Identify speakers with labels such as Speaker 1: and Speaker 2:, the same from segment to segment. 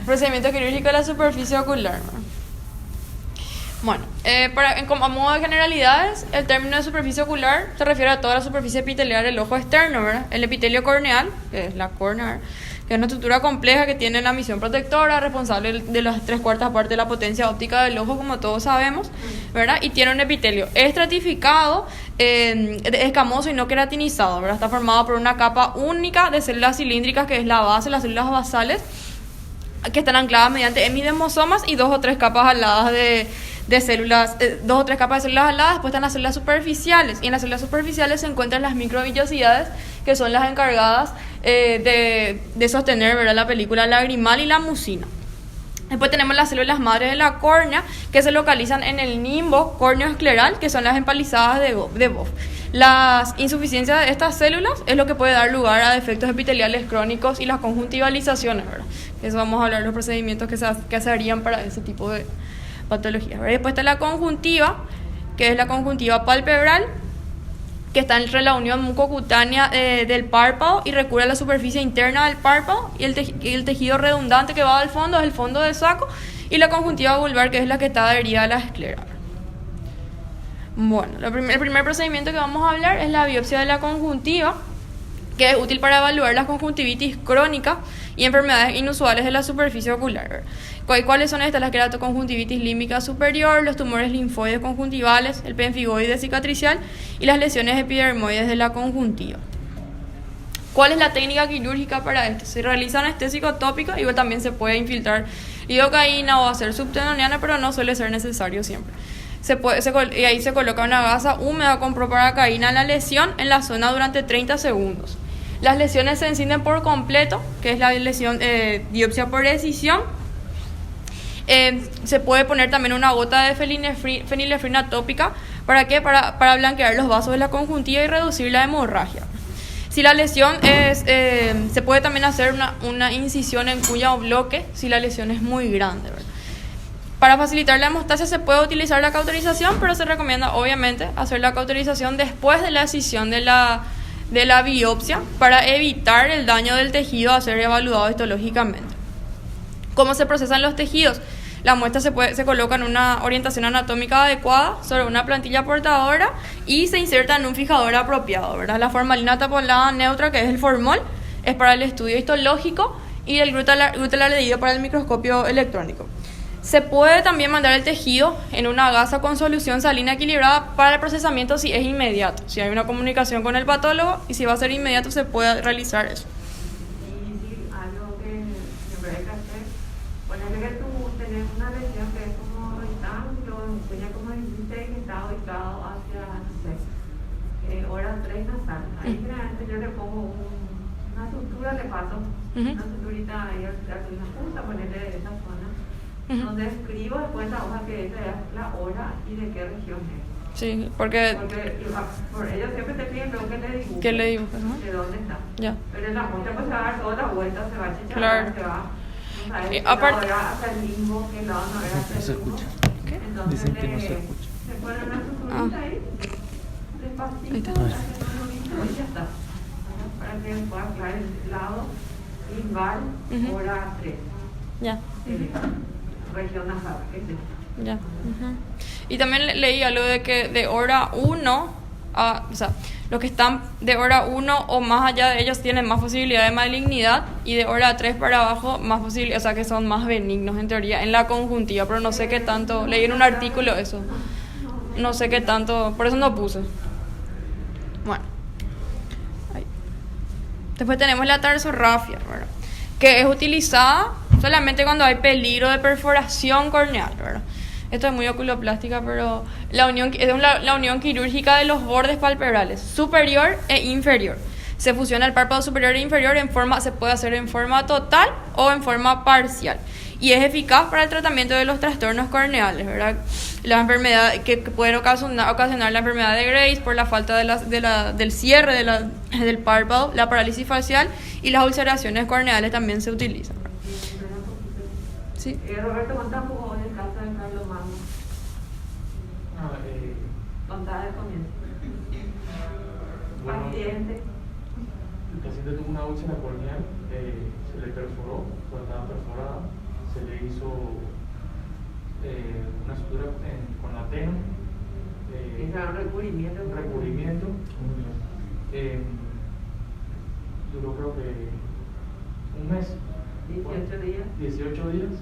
Speaker 1: Procedimiento quirúrgico de la superficie ocular. Bueno, como a modo de generalidades, el término de superficie ocular se refiere a toda la superficie epitelial del ojo externo, ¿verdad? El epitelio corneal, que es la córnea, ¿verdad?, que es una estructura compleja que tiene la misión protectora, responsable de las 3/4 partes de la potencia óptica del ojo, como todos sabemos, ¿verdad? Y tiene un epitelio estratificado, escamoso y no queratinizado, ¿verdad? Está formado por una capa única de células cilíndricas, que es la base, las células basales, que están ancladas mediante hemidemosomas, y 2 o 3 capas aladas de células, 2 o 3 capas de células aladas. Después están las células superficiales, y en las células superficiales se encuentran las microvillosidades, que son las encargadas de sostener, ¿verdad?, la película lagrimal y la mucina. Después tenemos las células madres de la córnea, que se localizan en el nimbo córneo-escleral, que son las empalizadas de Vogt. Las insuficiencias de estas células es lo que puede dar lugar a defectos epiteliales crónicos y las conjuntivalizaciones, ¿verdad? Eso vamos a hablar de los procedimientos que se harían para ese tipo de patologías, ¿verdad? Después está la conjuntiva, que es la conjuntiva palpebral, que está entre la unión mucocutánea del párpado y recubre a la superficie interna del párpado, y el tejido redundante que va al fondo es el fondo del saco, y la conjuntiva vulvar, que es la que está adherida a la esclera. Bueno, el primer procedimiento que vamos a hablar es la biopsia de la conjuntiva, que es útil para evaluar la conjuntivitis crónica y enfermedades inusuales de la superficie ocular. ¿Cuáles son estas? La queratoconjuntivitis límbica superior, los tumores linfoides conjuntivales, el pemfigoide cicatricial y las lesiones epidermoides de la conjuntiva. ¿Cuál es la técnica quirúrgica para esto? Se realiza anestésico tópico, y también se puede infiltrar lidocaína o hacer subtenoniana, pero no suele ser necesario siempre. Y ahí se coloca una gasa húmeda con proparacaína en la lesión en la zona durante 30 segundos. Las lesiones se encienden por completo, que es la lesión biopsia por decisión. Se puede poner también una gota de fenilefrina tópica. ¿Para qué? Para blanquear los vasos de la conjuntiva y reducir la hemorragia. Si la lesión se puede también hacer una incisión en cuya o bloque si la lesión es muy grande, ¿verdad? Para facilitar la hemostasia se puede utilizar la cauterización, pero se recomienda obviamente hacer la cauterización después de la escisión de la biopsia, para evitar el daño del tejido a ser evaluado histológicamente. ¿Cómo se procesan los tejidos? La muestra se coloca en una orientación anatómica adecuada sobre una plantilla portadora y se inserta en un fijador apropiado, ¿verdad? La formalina tapolada neutra, que es el formol, es para el estudio histológico, y el glutalaldehido para el microscopio electrónico. Se puede también mandar el tejido en una gasa con solución salina equilibrada para el procesamiento si es inmediato, si hay una comunicación con el patólogo, y si va a ser inmediato se puede realizar eso.
Speaker 2: Y si algo que siempre hay que hacer, ponerle que tú tenés una lesión que es como rectángulo, enseña como dijiste, que está ubicado hacia, no sé, hora 3 nasal. Ahí generalmente yo le pongo una sutura, le paso una suturita ahí a la punta, ponerle de esa zona, donde escribo después la hoja que es la hora y de qué región es.
Speaker 1: Sí, porque
Speaker 2: por ellos siempre te piden lo que le dibujo.
Speaker 1: ¿Qué le dibujas, no?
Speaker 2: De dónde está.
Speaker 1: Ya.
Speaker 2: Pero en la muestra pues se va a dar toda la vuelta, se va a chicharrar,
Speaker 1: Claro.
Speaker 2: se va. No sabes,
Speaker 1: Aparte,
Speaker 2: hasta el limbo, que lado no era hasta el
Speaker 3: No se
Speaker 2: limbo.
Speaker 3: escucha.
Speaker 1: ¿qué?
Speaker 2: Entonces
Speaker 3: Dicen que no se escucha.
Speaker 2: se pone una suturita ahí, despacito,
Speaker 1: Ahí está.
Speaker 2: y ya está. Para que pueda quedar el lado limbar, hora 3.
Speaker 1: Ya.
Speaker 2: Región nasal, ¿qué es eso?
Speaker 1: Ya. Y también leí algo de que de hora 1 o sea, los que están de hora 1 o más allá de ellos tienen más posibilidad de malignidad, y de hora 3 para abajo más posibilidad, o sea, que son más benignos en teoría en la conjuntiva, pero no sé qué tanto, leí en un artículo eso. No sé qué tanto, por eso no puse. Bueno. Ahí. Después tenemos la tarsorrafia, ¿verdad?, que es utilizada solamente cuando hay peligro de perforación corneal, ¿verdad? Esto es muy oculoplástica, pero la unión quirúrgica de los bordes palpebrales superior e inferior. Se fusiona el párpado superior e inferior se puede hacer en forma total o en forma parcial, y es eficaz para el tratamiento de los trastornos corneales, ¿verdad? Las enfermedades que pueden ocasionar la enfermedad de Graves por la falta del cierre del párpado, la parálisis facial y las ulceraciones corneales también se utilizan. Sí.
Speaker 2: Roberto, contá un poco del caso de Carlos Magno. Contá del comienzo.
Speaker 4: Bueno,
Speaker 2: Paciente.
Speaker 4: el paciente tuvo una úlcera corneal, se le perforó, cuando estaba perforada,
Speaker 3: hizo una sutura con la teno.
Speaker 2: Era un recubrimiento.
Speaker 3: Un recubrimiento. Duró creo que un mes.
Speaker 2: 18 días.
Speaker 3: 18 días.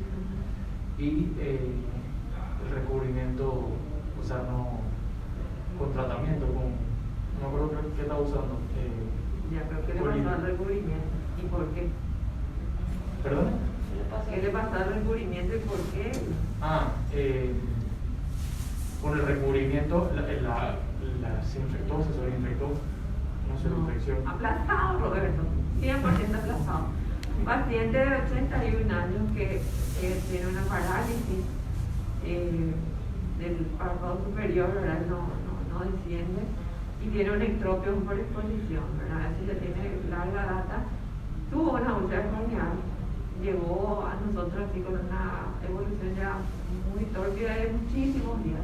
Speaker 3: Y el recubrimiento, o sea, no con tratamiento, no me acuerdo qué estaba usando.
Speaker 2: Ya, pero ¿qué le pasó al recubrimiento? ¿Y por qué?
Speaker 3: ¿Perdón?
Speaker 2: ¿Qué le pasó al recubrimiento y por qué?
Speaker 3: Con el recubrimiento se infectó, se sobreinfectó, no se infección.
Speaker 2: Aplastado, Roberto, 100% aplastado. Un paciente de 81 años que tiene una parálisis del párpado superior, ¿verdad? No desciende, y tiene un ectropio por exposición, ¿verdad? Así ya tiene larga data. Tuvo una úlcera corneal, llegó a nosotros así con una evolución ya muy tórpida de muchísimos días.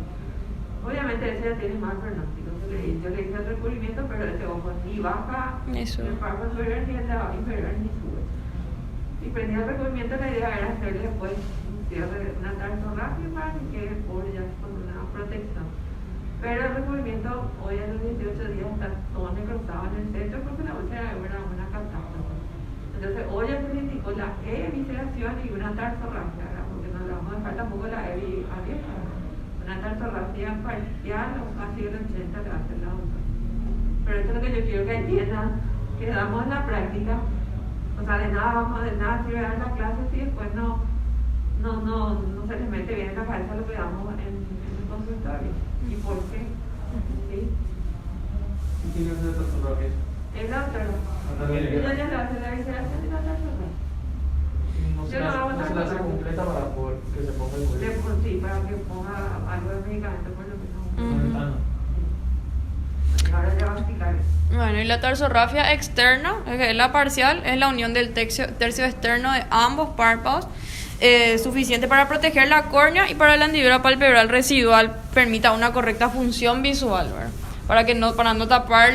Speaker 2: Obviamente ese ya tiene mal pronóstico. Yo le hice el recubrimiento, pero ese ojo ni baja el párpado superior ni el inferior ni sube. Y prendí el recubrimiento, la idea era hacerle después un cierre, una tarsorrafia para que quede pobre ya con una protección. Pero el recubrimiento hoy a los 18 días está todo necrosado en el centro porque la úlcera era una catástrofe. Entonces hoy ya se indicó la evisceración y una tarsorrafia, ¿verdad? Porque no le vamos a dejar tampoco la evi abierta. Una tarsorrafia parcial o casi el 80 le va a hacer la otra. Pero esto es lo que yo quiero que entiendan, que damos en la práctica. O sea, de nada sirve dar la clase si después no se les mete bien en la cabeza lo que damos en el consultorio. ¿Y por qué? ¿Sí?
Speaker 3: ¿Y quién es el doctor?
Speaker 2: El doctor. Ella ya le hace la visceración y la tarsorrafia.
Speaker 3: No se la hace completa para poder que se ponga el cuello.
Speaker 2: Sí, para que ponga algo de medicamento por lo menos. Ahora ya va a explicar.
Speaker 1: Bueno, y la tarsorrafia externa, que es la parcial, es la unión del tercio externo de ambos párpados, suficiente para proteger la córnea y para la hendidura palpebral residual permita una correcta función visual, ¿verdad? Para no tapar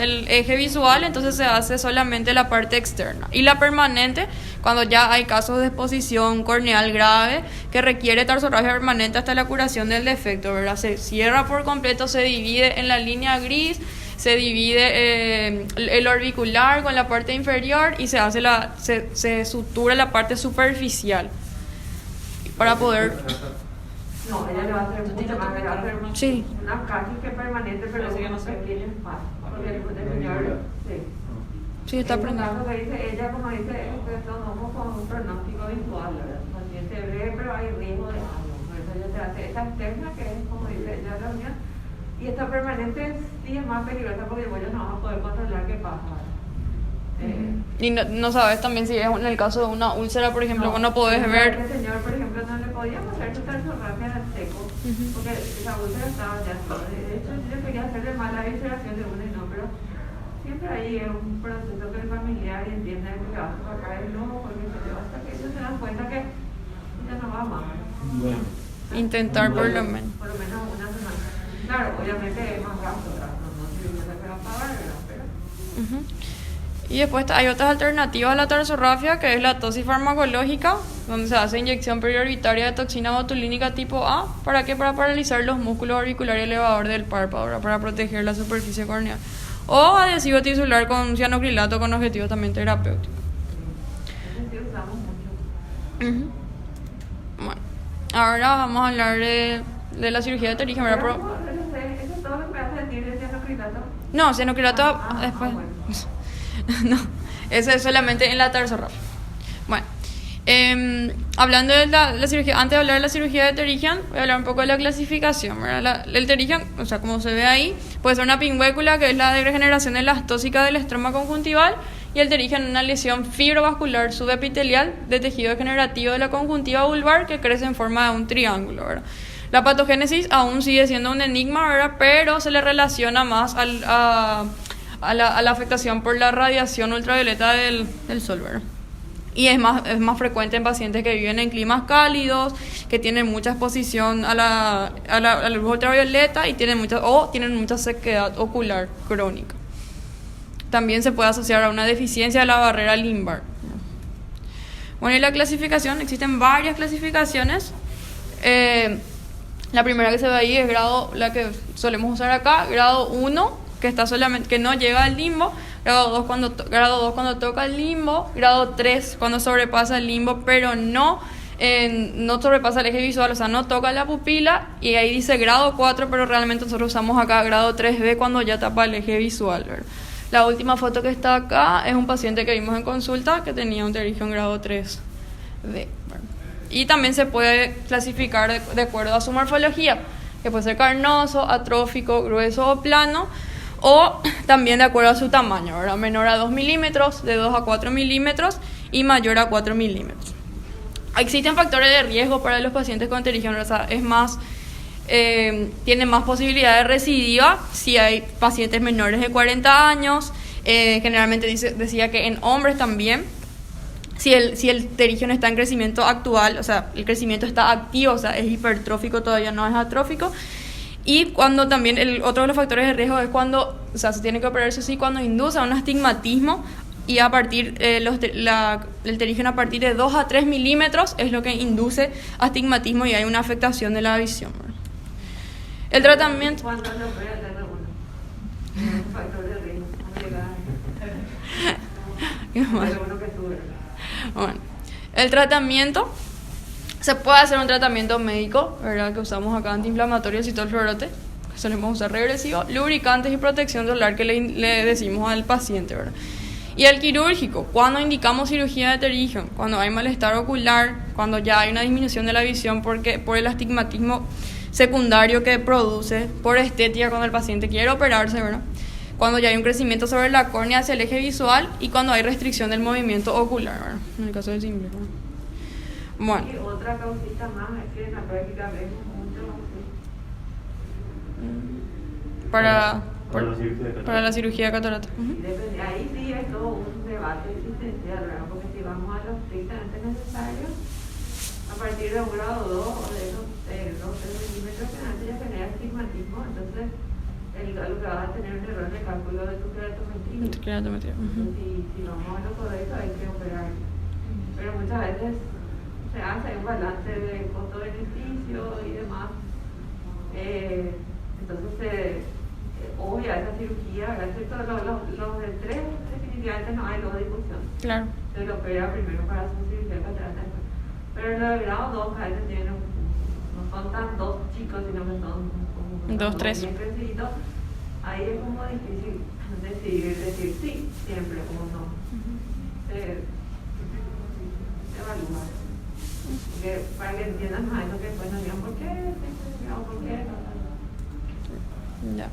Speaker 1: el eje visual, entonces se hace solamente la parte externa. Y la permanente, cuando ya hay casos de exposición corneal grave que requiere tarsorrafia permanente hasta la curación del defecto, ¿verdad? Se cierra por completo, se divide en la línea gris, se divide el orbicular con la parte inferior y se hace se sutura la parte superficial para poder...
Speaker 2: No, ella le va a hacer mucho más, le va a hacer una casi que permanente, pero sí, no sé quién es más. Porque el señor,
Speaker 1: sí, está aprendiendo.
Speaker 2: Que dice ella, como dice, son ojos con un pronóstico visual, ¿verdad? El paciente ve, pero hay riesgo de algo. Por eso ella te hace esta externa, que es como dice ella la unión, y esta permanente sí es más peligrosa porque vos ya no vas a poder controlar qué pasa, ¿verdad?
Speaker 1: Y no sabes también si es en el caso de una úlcera, por ejemplo, cuando podés ver...
Speaker 2: Este señor, por ejemplo, no le podíamos hacer su tarsorrafia en el seco, porque la úlcera estaba ya sola. De hecho, yo quería hacerle mal la visceración de una y no, pero siempre ahí es un proceso que el familiar entiende que le va a sacar el ojo, porque hasta que ellos se dan cuenta que ya no va más.
Speaker 3: Bueno.
Speaker 1: Intentar por lo menos.
Speaker 2: Por lo menos una semana. Claro, obviamente es más gasto, no significa que va a pagar, ¿verdad? Pero...
Speaker 1: Y después hay otras alternativas a la tarsorrafia, que es la tosis farmacológica, donde se hace inyección periorbitaria de toxina botulínica tipo A. ¿Para qué? Para paralizar los músculos auriculares y elevador del párpado, ¿verdad? Para proteger la superficie corneal. O adhesivo tisular con cianocrilato con objetivo también terapéutico.
Speaker 2: Sí, usamos mucho.
Speaker 1: Bueno, ahora vamos a hablar de la cirugía de pterigia, ¿verdad?
Speaker 2: ¿Eso es todo lo que me hace decir de cianocrilato?
Speaker 1: No, cianocrilato después...
Speaker 2: Bueno.
Speaker 1: No, eso es solamente en la tarsorrafia. Bueno, hablando de la cirugía, antes de hablar de la cirugía de pterigian, voy a hablar un poco de la clasificación, ¿verdad? El pterigian, o sea, como se ve ahí, puede ser una pingüécula, que es la degeneración elastósica del estroma conjuntival, y el pterigian una lesión fibrovascular subepitelial de tejido degenerativo de la conjuntiva vulvar que crece en forma de un triángulo, ¿verdad? La patogénesis aún sigue siendo un enigma, ¿verdad? Pero se le relaciona más a la afectación por la radiación ultravioleta del sol, ¿verdad? Y es más frecuente en pacientes que viven en climas cálidos, que tienen mucha exposición a la luz ultravioleta y tienen mucha sequedad ocular crónica. También se puede asociar a una deficiencia de la barrera lumbar. Bueno, y la clasificación, existen varias clasificaciones. La primera que se ve ahí es la que solemos usar acá, grado 1, que está solamente, que no llega al limbo, grado 2 cuando toca el limbo, grado 3 cuando sobrepasa el limbo, pero no sobrepasa el eje visual, o sea, no toca la pupila, y ahí dice grado 4, pero realmente nosotros usamos acá grado 3B cuando ya tapa el eje visual, ¿verdad? La última foto que está acá es un paciente que vimos en consulta que tenía un pterygium grado 3B, ¿verdad? Y también se puede clasificar de acuerdo a su morfología, que puede ser carnoso, atrófico, grueso o plano, o también de acuerdo a su tamaño, ¿verdad? Menor a 2 milímetros, de 2 a 4 milímetros y mayor a 4 milímetros. Existen factores de riesgo para los pacientes con pterygium, o sea, tienen más posibilidad de recidiva si hay pacientes menores de 40 años, generalmente decía que en hombres también. Si el pterygium está en crecimiento actual, o sea, el crecimiento está activo, o sea, es hipertrófico, todavía no es atrófico. Y cuando también otro de los factores de riesgo es cuando, o sea, se tiene que operar eso sí, cuando induce a un astigmatismo, y a partir el pterygium a partir de 2 a 3 milímetros es lo que induce astigmatismo y hay una afectación de la visión, ¿verdad? El tratamiento...
Speaker 2: ¿Cuánto lo opera el R1? Un factor de riesgo.
Speaker 1: Qué mal.
Speaker 2: R1 que sube.
Speaker 1: Bueno, el tratamiento, se puede hacer un tratamiento médico, ¿verdad? Que usamos acá antiinflamatorios y citalfluorote, que solemos usar regresivo, lubricantes y protección solar que le decimos al paciente, ¿verdad? Y el quirúrgico, cuando indicamos cirugía de pterygium, cuando hay malestar ocular, cuando ya hay una disminución de la visión por el astigmatismo secundario que produce, por estética cuando el paciente quiere operarse, ¿verdad? Cuando ya hay un crecimiento sobre la córnea hacia el eje visual y cuando hay restricción del movimiento ocular, ¿verdad? En el caso del simple, ¿verdad? Bueno.
Speaker 2: Y otra causita más es que en la práctica vemos mucho
Speaker 1: para la cirugía de catarata.
Speaker 2: Ahí sí es todo un debate existencial, ¿verdad? Porque si vamos a lo estrictamente necesario, a partir de un grado 2 o de esos 2-3 milímetros que ya genera estigmatismo, entonces lo que vas a tener un error de cálculo de tu keratometría. Si vamos a lo correcto hay que operar. Pero muchas veces se hace un balance de costo-beneficio y demás. Entonces se obvia esa cirugía, ¿verdad? Los de 3 definitivamente no hay luego discusión.
Speaker 1: Claro.
Speaker 2: Se lo opera primero para su cirugía catarata. Pero los de grado 2 a veces no son tan 2 chicos, sino que son
Speaker 1: 2-3.
Speaker 2: bien crecidos. Ahí es como difícil decir sí, siempre, como no. Se evalúa. Porque para que entiendan más eso que después nos digan por qué,
Speaker 1: Ya.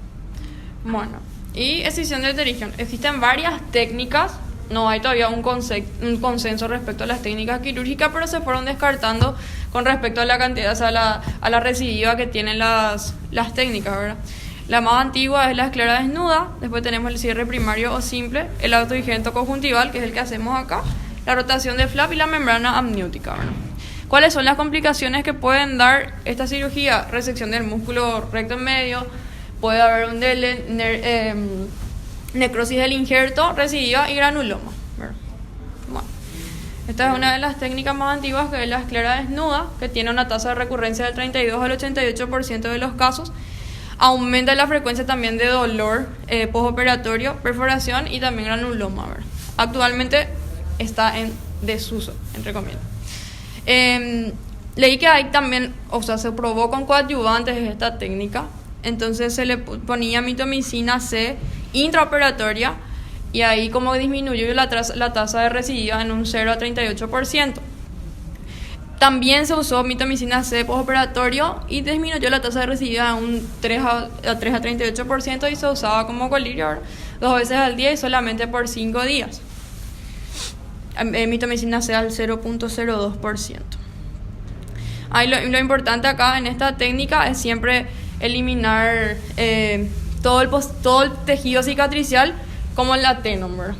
Speaker 1: Bueno, y escisión del pterygium. Existen varias técnicas, no hay todavía un consenso respecto a las técnicas quirúrgicas, pero se fueron descartando con respecto a la cantidad, o sea, a la recidiva que tienen las técnicas, ¿verdad? La más antigua es la esclera desnuda, después tenemos el cierre primario o simple, el autodigento conjuntival, que es el que hacemos acá, la rotación de flap y la membrana amniótica, ¿verdad? ¿Cuáles son las complicaciones que pueden dar esta cirugía? Resección del músculo recto en medio, puede haber necrosis del injerto, recidiva y granuloma, ¿verdad? Bueno, esta es una de las técnicas más antiguas, que es la esclera desnuda, que tiene una tasa de recurrencia del 32 al 88% de los casos. Aumenta la frecuencia también de dolor postoperatorio, perforación y también granuloma, ¿verdad? Actualmente está en desuso, entre comillas. Leí que hay también, o sea, se probó con coadyuvantes esta técnica, entonces se le ponía mitomicina C intraoperatoria y ahí como disminuyó la tasa de recidiva en un 0 a 38%. También se usó mitomicina C postoperatorio y disminuyó la tasa de recidiva en un 3 a 38% y se usaba como colirio 2 veces al día y solamente por 5 días. Mitomicina C al 0.02%. Lo importante acá en esta técnica es siempre eliminar todo el tejido cicatricial como el atenom, ¿verdad?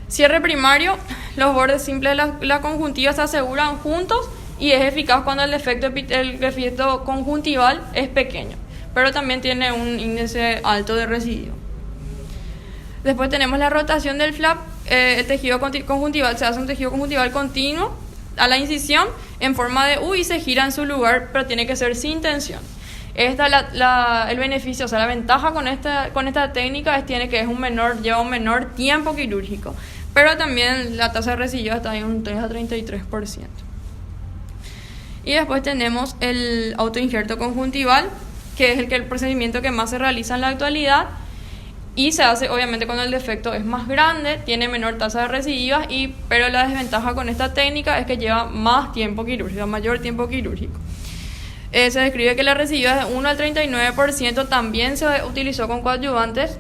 Speaker 1: Cierre primario, los bordes simples de la conjuntiva se aseguran juntos y es eficaz cuando el efecto conjuntival es pequeño, pero también tiene un índice alto de residuo. Después tenemos la rotación del flap, el tejido conjuntival, se hace un tejido conjuntival continuo a la incisión en forma de U y se gira en su lugar, pero tiene que ser sin tensión. El beneficio, o sea, la ventaja con esta técnica lleva un menor tiempo quirúrgico, pero también la tasa de recidiva está en un 3 a 33%. Y después tenemos el autoinjerto conjuntival, que es el procedimiento que más se realiza en la actualidad y se hace obviamente cuando el defecto es más grande, tiene menor tasa de recidivas, pero la desventaja con esta técnica es que lleva más tiempo quirúrgico, mayor tiempo quirúrgico. Se describe que la recidiva es de 1 al 39%, también se utilizó con coadyuvantes,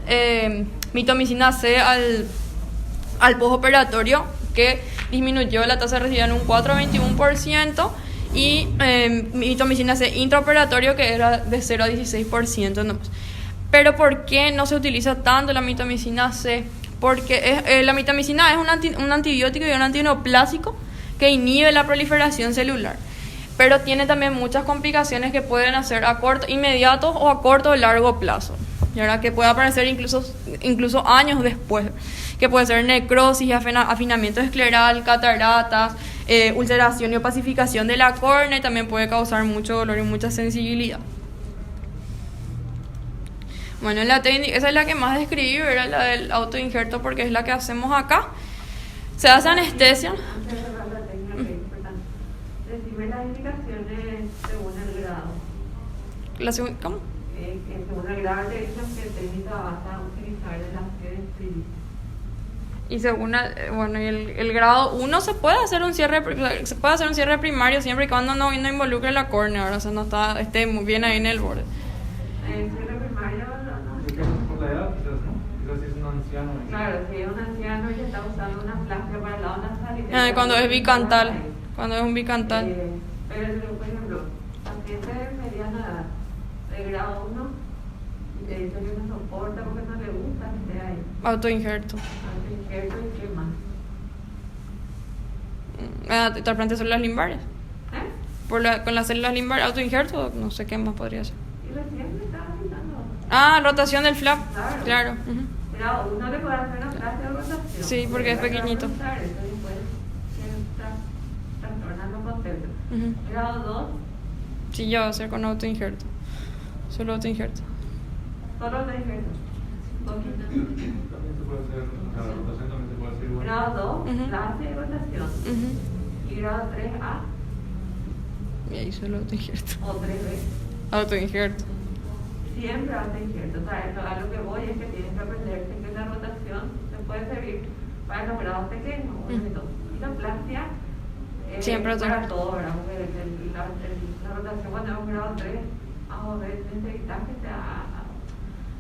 Speaker 1: mitomicina C al postoperatorio, que disminuyó la tasa de recidiva en un 4 a 21%, y mitomicina C intraoperatorio, que era de 0 a 16% nomás. Pero ¿por qué no se utiliza tanto la mitomicina C? Porque la mitomicina es un antibiótico y un antineoplásico que inhibe la proliferación celular, pero tiene también muchas complicaciones que pueden hacer inmediatos o a corto o largo plazo, y ahora que puede aparecer incluso años después, que puede ser necrosis, afinamiento escleral, cataratas, ulceración y opacificación de la córnea, y también puede causar mucho dolor y mucha sensibilidad. Bueno, la técnica, esa es la que más describí, era la del autoinjerto, porque es la que hacemos acá. Se hace anestesia.
Speaker 2: Antes de cerrar la técnica, que es importante, decime las indicaciones según el grado.
Speaker 1: ¿Cómo?
Speaker 2: Según el grado te dicen qué técnica vas a utilizar de las que describiste.
Speaker 1: Y según el grado 1 se puede hacer un cierre primario siempre y cuando no involucre la córnea, ¿verdad? O sea, no esté muy bien ahí en el borde.
Speaker 2: El cierre primario no.
Speaker 3: ¿Qué pasa por la edad? Quizás, ¿no? Quizás si es un anciano.
Speaker 2: Claro, si es un anciano y está usando una plastia para el lado nasal.
Speaker 1: Cuando es bicantal. Cuando es un bicantal.
Speaker 2: Pero, por ejemplo, paciente de mediana edad, de grado 1, y te dice que no soporta porque no le gusta que esté ahí.
Speaker 1: Autoinjerto.
Speaker 2: Autoinjerto y qué más.
Speaker 1: Trasplante de células limbarias. Con las células limbarias, autoinjerto, no sé qué más podría ser.
Speaker 2: Y recién me estaba avisando.
Speaker 1: Rotación del flap. Claro.
Speaker 2: Grado 1 le puede hacer una plastia de rotación.
Speaker 1: Sí, porque es pequeñito.
Speaker 2: Grado 2.
Speaker 1: Sí, ya va a ser con autoinjerto. Solo autoinjerto.
Speaker 2: Solo autoinjerto.
Speaker 3: También se puede hacer, la rotación también se puede hacer igual.
Speaker 2: Grado 2, plastia de rotación. Y grado 3A.
Speaker 1: Y ahí solo autoinjerto.
Speaker 2: O 3B.
Speaker 1: Autoinjerto.
Speaker 2: Siempre autoinjerto. O sea, a lo que voy es que tienes que aprenderte que la rotación te puede servir para los grados pequeños. Y la plastia
Speaker 1: siempre
Speaker 2: para todo, ¿verdad? Porque la rotación cuando es un grado 3, vamos a ver, necesitas que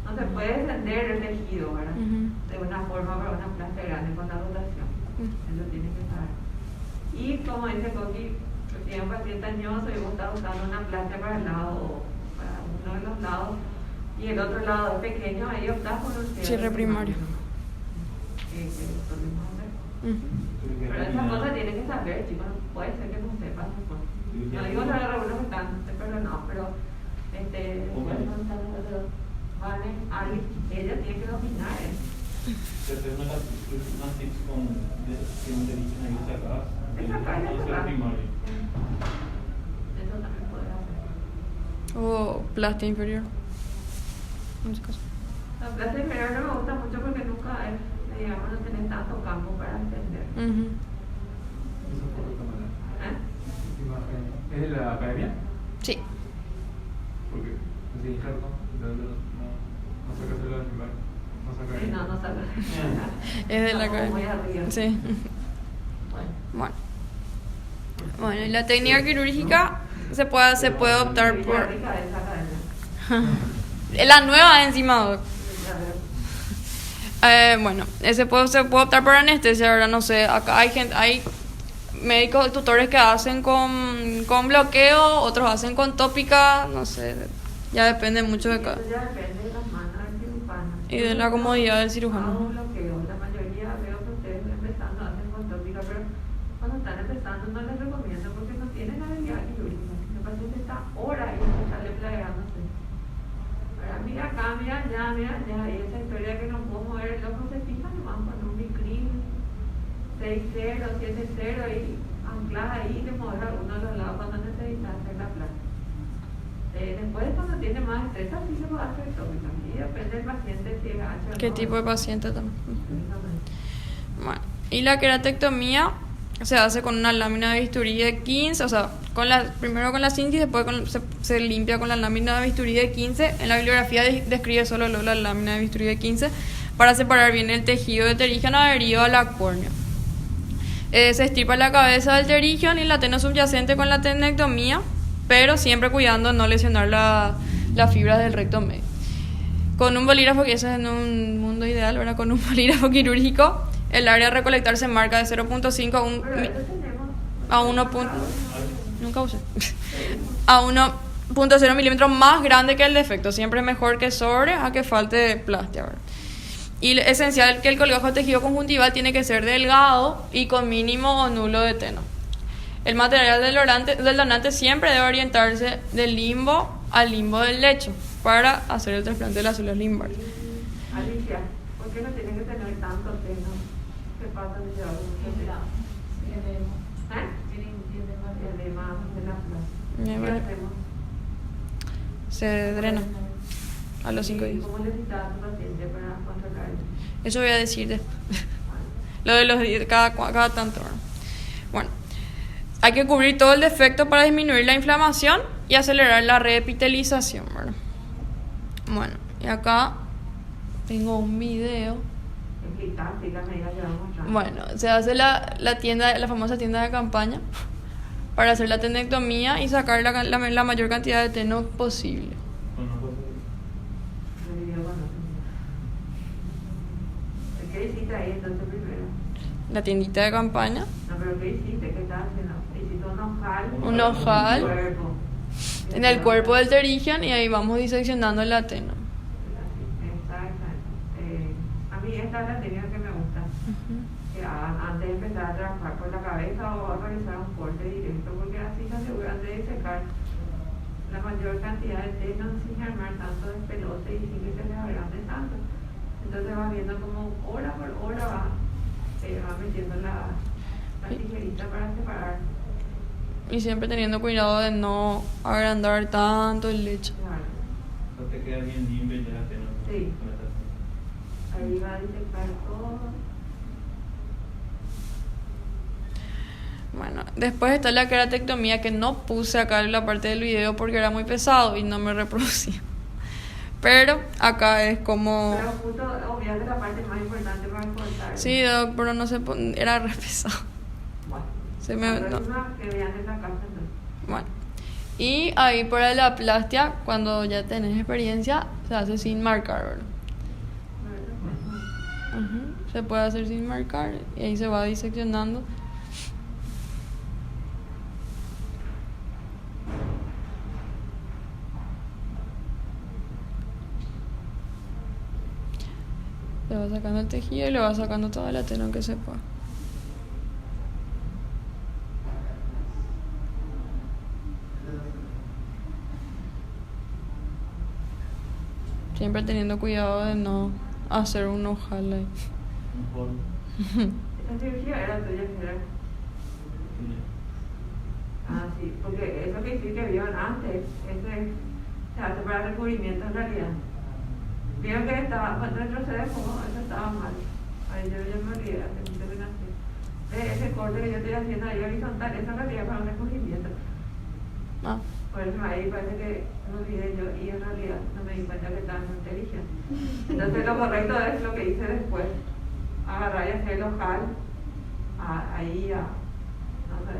Speaker 2: no se puede descender el tejido, ¿verdad? De una forma para una plastia grande con la rotación. Eso tienes que saber. Y como dice Coqui, si es un paciente añoso y vos estás usando una plastia para uno de los lados y el otro lado es pequeño, ahí optás por un
Speaker 1: cierre primario.
Speaker 2: Pero esas cosas tienen que saber, chicos, puede ser que no sepas. No digo que algunos están, pero no, pero ella tiene que dominar eso.
Speaker 4: Hacer unas tips con que no te dicen ahí sacadas.
Speaker 2: Eso también puede hacer.
Speaker 1: O plastia inferior. En ese caso.
Speaker 2: La plastia inferior no me gusta mucho porque nunca digamos, no tenés tanto campo para entender.
Speaker 3: Eso por otra manera. ¿Es de la academia?
Speaker 1: Sí.
Speaker 3: Porque es de injerto, no saca células limbarias.
Speaker 2: No saca.
Speaker 1: Es de la
Speaker 2: muy
Speaker 1: academia.
Speaker 2: arriba.
Speaker 1: Sí. Bueno, y la técnica quirúrgica se puede optar por la nueva encima, doc. Bueno, se puede optar por anestesia, ahora no sé, acá hay médicos tutores que hacen con bloqueo, otros hacen con tópica, no sé, ya depende mucho de cada.
Speaker 2: Ya depende de las manos del cirujano.
Speaker 1: Y de la comodidad del cirujano.
Speaker 2: Bloqueo. La mayoría veo que ustedes empezando hacen con tópica, pero cuando están empezando no les recomiendo porque no tienen habilidad quirúrgica. El paciente está horas y sale plagándose. Mira acá, mira allá, y esa historia que no puedo mover el ojo se fija nomás con un bicrin 6-0, 7-0 y anclas ahí y te mueves a alguno de los lados cuando necesitas hacer la placa. Después, cuando tiene más estrés, sí se puede hacer tópica. Y depende del paciente si es H o no.
Speaker 1: ¿Qué tipo de paciente también?
Speaker 2: Exactamente.
Speaker 1: Bueno, y la queratectomía se hace con una lámina de bisturí de 15, o sea, primero con la cinta y después se limpia con la lámina de bisturí de 15. En la bibliografía describe solo la lámina de bisturí de 15 para separar bien el tejido de pterígeno adherido a la córnea. Se estirpa la cabeza del pterígeno y la teno subyacente con la tenectomía, pero siempre cuidando no lesionar las fibras del recto medio. Con un bolígrafo, que eso es en un mundo ideal, ¿verdad? Con un bolígrafo quirúrgico, el área a recolectar se marca de 0.5 a 1. Nunca usé. A 1.0 milímetros más grande que el defecto. Siempre es mejor que sobre a que falte plastia, ¿verdad? Y es esencial que el colgajo de tejido conjuntival tiene que ser delgado y con mínimo o nulo de teno. El material del donante siempre debe orientarse del limbo al limbo del lecho para hacer el trasplante de las células limbares.
Speaker 2: Alicia, ¿por qué no tiene que tener tanto teno? ¿Qué pasa si lleva mucho teno? Edema de la placa. ¿Qué hacemos?
Speaker 1: Se drena a los 5 días.
Speaker 2: ¿Cómo necesita tu paciente para controlar eso?
Speaker 1: Eso voy a decir después. Lo de los días, cada tanto, ¿verdad? Bueno, hay que cubrir todo el defecto para disminuir la inflamación y acelerar la reepitelización, ¿verdad? Bueno, y acá tengo un video. Bueno, se hace la famosa tienda de campaña para hacer la tenectomía y sacar la mayor cantidad de teno posible.
Speaker 2: ¿Qué hiciste ahí entonces primero?
Speaker 1: La tiendita de campaña.
Speaker 2: No, pero ¿qué hiciste? ¿Qué estás haciendo? ¿Hiciste
Speaker 1: Un ojal en el cuerpo del pterígeno y ahí vamos diseccionando la teno.
Speaker 2: Exactamente. A mí esta es la técnica que me gusta. Que antes de empezar a trabajar por la cabeza o a realizar un corte directo, porque así se aseguran de secar la mayor cantidad de teno sin armar tanto despelote y sin que se les agrande tanto. Entonces vas viendo como hora por hora va metiendo la tijerita para separar.
Speaker 1: Y siempre teniendo cuidado de no agrandar tanto el lecho.
Speaker 2: Claro.
Speaker 4: No te queda bien limpio y ya te no.
Speaker 2: Sí. Ahí va a disectar todo.
Speaker 1: Bueno, después está la queratectomía, que no puse acá en la parte del video porque era muy pesado y no me reproducía. Pero acá es como...
Speaker 2: Pero justo obviamente la parte más importante para cortar.
Speaker 1: Sí, doc, pero no se era re pesado.
Speaker 2: Bueno,
Speaker 1: Se me...
Speaker 2: la
Speaker 1: no.
Speaker 2: próxima que vean esa casa entonces.
Speaker 1: Bueno, y ahí para la plastia, cuando ya tenés experiencia, se hace sin marcar, ¿verdad? Se puede hacer sin marcar y ahí se va diseccionando. Le va sacando el tejido y le va sacando toda la tela que se pueda. Siempre teniendo cuidado de no hacer un ojal ahí.
Speaker 4: Mejor.
Speaker 2: Esa cirugía era tuya, ¿verdad? Ah, sí, porque eso que sí que vieron antes, ese se hace para recubrimiento en realidad. Vieron que estaba, cuando retrocede como eso estaba mal. Ahí yo ya me olvidé, hace mucho que nací. Ese corte que yo estoy haciendo ahí horizontal, eso en realidad para un recubrimiento.
Speaker 1: Ah.
Speaker 2: Por eso ahí parece que me olvidé yo y en realidad no me di cuenta que estaba en inteligencia. Entonces lo correcto es lo que hice después. Agarrar y hacer el ojal. Ahí no sé,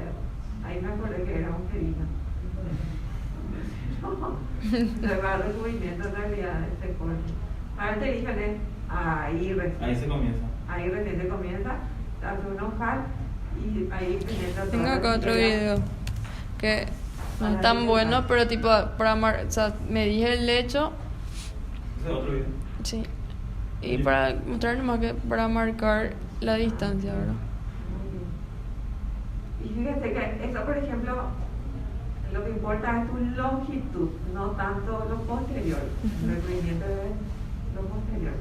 Speaker 2: ahí me acordé que era un perino. Entonces para el recubrimiento en realidad ese corte. Para el terígeno ahí recién.
Speaker 4: Ahí se comienza.
Speaker 2: Ahí recién se comienza, hace un ojal y ahí penetra todo.
Speaker 1: Tengo acá otro video que no es tan bueno, pero tipo para o sea, me dije el lecho.
Speaker 4: Ese es otro video.
Speaker 1: Sí. Y para mostrar nomás que para marcar la distancia, ¿verdad?
Speaker 2: Y fíjate que eso, por ejemplo, lo que importa es tu longitud, no tanto lo posterior. El recubrimiento es lo posterior.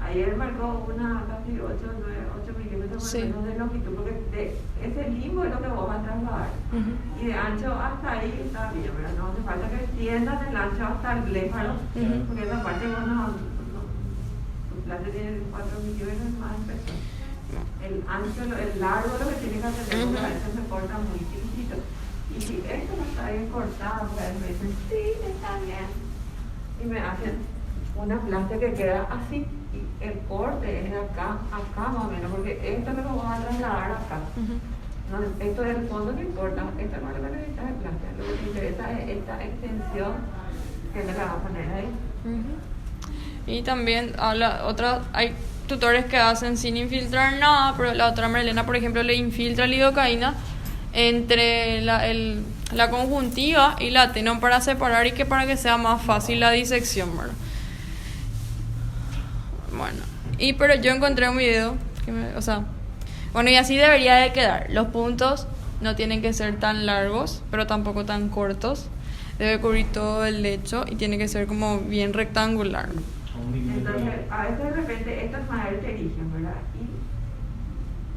Speaker 2: Ayer marcó una casi 8 milímetros más o
Speaker 1: Sí.
Speaker 2: menos de longitud, porque ese limbo es lo que vos vas a trasladar.
Speaker 1: Ujú.
Speaker 2: Y de ancho hasta ahí está bien, ¿verdad? No hace falta que extiendan el ancho hasta el bléfaro,
Speaker 1: Ujú.
Speaker 2: porque esa parte vos tu plata tiene 4 milímetros más de espesor. El ancho, el largo lo que tiene que hacer, porque a veces se corta muy chiquitito. Y si esto no está bien cortado, pues me dicen, sí, está bien. Y me hacen una planta que queda así. Y el corte es de acá más o menos, porque esto es lo que vamos a trasladar acá.
Speaker 1: Ujú.
Speaker 2: No, esto del fondo no importa, esto no es lo que necesitas de planta. Lo que te interesa es esta extensión que le vas a poner ahí.
Speaker 1: Ujú. Y también hay tutores que hacen sin infiltrar nada, pero la otra Marilena, por ejemplo, le infiltra lidocaína entre la conjuntiva y la tenon para separar y que para que sea más fácil la disección, ¿verdad? Bueno, pero yo encontré un video bueno, y así debería de quedar. Los puntos no tienen que ser tan largos, pero tampoco tan cortos. Debe cubrir todo el lecho y tiene que ser como bien rectangular.
Speaker 4: A un milímetro.
Speaker 2: Entonces, a veces de repente estas maderas se erigen, ¿verdad?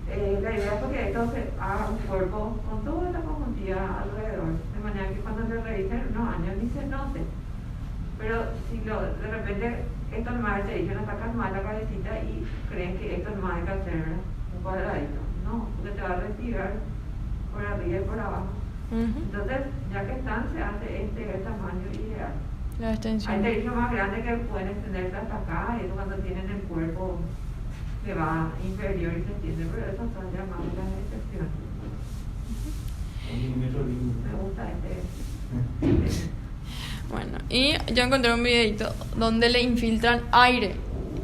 Speaker 2: Y la idea es que esto se haga un cuerpo con toda la conjuntiva alrededor, de manera que cuando se revisen unos años ni se note. Pero si de repente estos maderas se erigen, atacan más la cabecita y creen que esto no hay que hacer un cuadradito. No, porque te va a retirar por arriba y por abajo.
Speaker 1: Ujú.
Speaker 2: Entonces, ya que están, se hace el tamaño ideal.
Speaker 1: La extensión.
Speaker 2: Hay tejidos más grandes que pueden extenderse hasta acá, y eso cuando tienen el cuerpo que va inferior y se extiende, pero esas son llamadas las excepciones.
Speaker 4: Un milímetro lindo.
Speaker 2: Me gusta
Speaker 1: Bueno, y yo encontré un videito donde le infiltran aire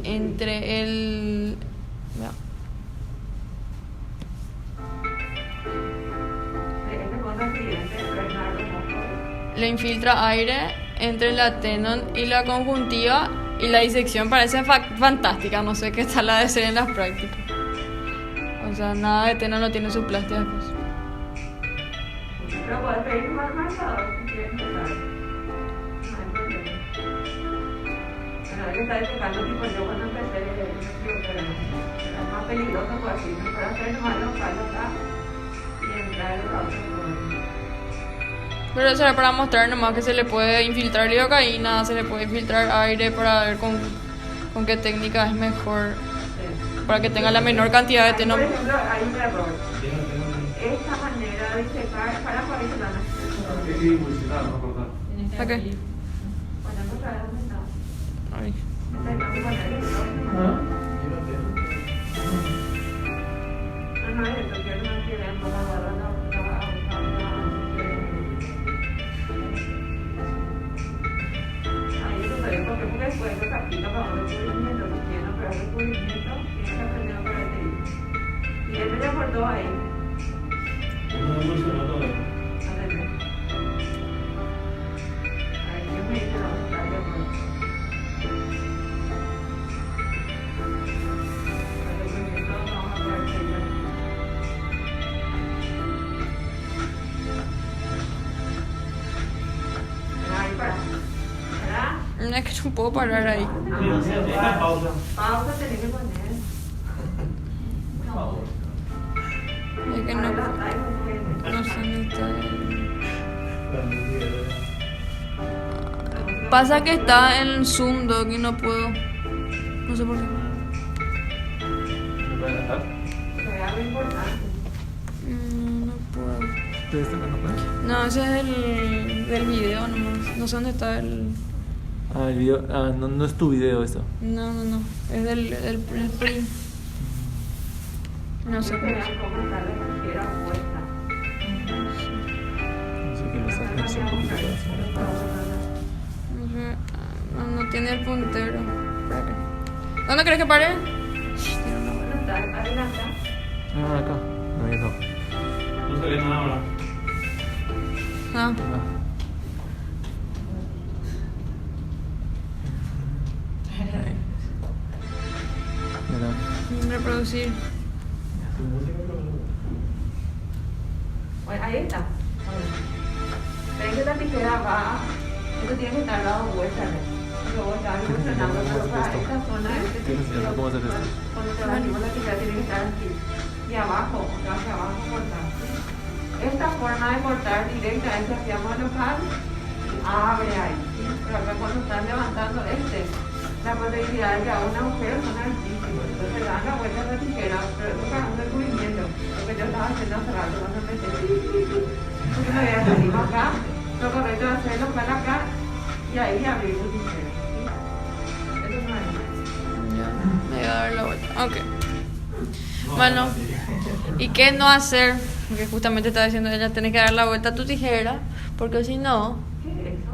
Speaker 1: entre el... vea,
Speaker 2: Este fue un accidente, Bernardo Mosto.
Speaker 1: le infiltra aire entre la tenon y la conjuntiva y la disección parece fantástica, no sé qué tal la de ser en las prácticas. O sea, nada de tenon no tiene su plástica después.
Speaker 2: Pero puedes pedir un marcador si quieres empezar. No hay problema. Bueno, él está explicando tipo yo cuando empecé, era más peligroso por así, mejor hacer nomás los palos acá y entrar en la otra forma.
Speaker 1: Pero eso era para mostrar nomás que se le puede infiltrar lidocaína, se le puede infiltrar aire para ver con qué técnica es mejor, para que tenga la menor cantidad de tenon.
Speaker 2: Por ejemplo, hay un error.
Speaker 4: Tengo-
Speaker 2: Esta manera de secar para Fabisolana.
Speaker 3: Hay que difusinar, no cortar.
Speaker 1: Ok.
Speaker 2: Bueno, otra vez dónde está.
Speaker 1: Ay.
Speaker 2: Está en la manera de no, no es esto, que no quieren por la barra, ahí eso se ve porque después se aplica para un recubrimiento, si quieren operar recubrimiento, tienen que aprender a operar y este ya cortó ahí.
Speaker 4: No evolucionó todavía.
Speaker 1: Es que no puedo parar ahí.
Speaker 4: Esta pausa.
Speaker 2: Pausa tenés que poner.
Speaker 4: Por favor.
Speaker 1: Es que no sé dónde está. Pasa que está en Zoom, Doc, y no puedo. No sé por qué.
Speaker 3: ¿Me pueden adelantar?
Speaker 2: Algo importante.
Speaker 1: No puedo.
Speaker 3: ¿Ustedes están dando cuenta?
Speaker 1: No, ese es del video nomás. No sé dónde está el...
Speaker 3: Ah, el video. Ah, no es tu video eso.
Speaker 1: No. Es del print. No sé
Speaker 2: Que
Speaker 1: cómo.
Speaker 2: vean cómo está la tijera puesta.
Speaker 3: No sé qué lo saquen, son un poquito para
Speaker 1: No tiene el puntero. Espera que- ¿Dónde crees que pare? Tiene una bola.
Speaker 2: Está adelante.
Speaker 3: Ah, acá. No, ahí no.
Speaker 4: No se ve nada ahora.
Speaker 1: Ah,
Speaker 3: Ah. Mira.
Speaker 1: reproducir.
Speaker 4: Tu música, pero no.
Speaker 2: Bueno, ahí está. Bueno. Ven que la tijera va. Esto tiene que estar dado vuelta. ¿No? que vos estás evolucionando, pero para esta zona de
Speaker 5: ¿Cómo hacer esto?
Speaker 2: cuando te va a la actividad tiene que estar aquí. Y abajo, o sea, hacia abajo cortar. Esta forma de cortar directamente hacia el local, abre ahí. ¿Sí? Pero acá cuando estás levantando la posibilidad de que haga un agujero son altísimos. Entonces dan la vuelta de la tijera, pero eso para un descubrimiento. Lo que yo estaba haciendo hace rato cuando empecé. Porque me había salido acá, lo correcto es hacerlo para acá y ahí abrir tu tijera. ¿Sí? Eso no es.
Speaker 1: Ya, me voy a dar la vuelta. Ok. Bueno, ¿y qué no hacer? Porque justamente estaba diciendo ella, tenés que dar la vuelta a tu tijera, porque si no,
Speaker 2: ¿Qué es eso?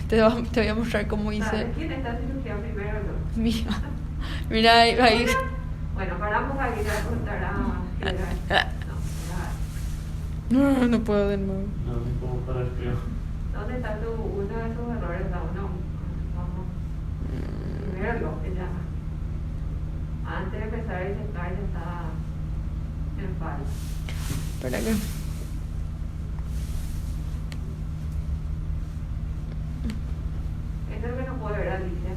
Speaker 1: te voy a mostrar cómo hice.
Speaker 2: ¿Sabes quién está cirugía primero? No?
Speaker 1: Mira, mira ahí.
Speaker 2: Bueno, paramos aquí a contar a...
Speaker 1: No puedo de nuevo.
Speaker 4: No, no puedo parar, creo.
Speaker 2: ¿Dónde está uno de tus errores? Vamos. Primero lo que llama. Antes de empezar el sentar ya está en falta.
Speaker 1: Espera que...
Speaker 2: Eso es lo que no puedo ver, Alicia.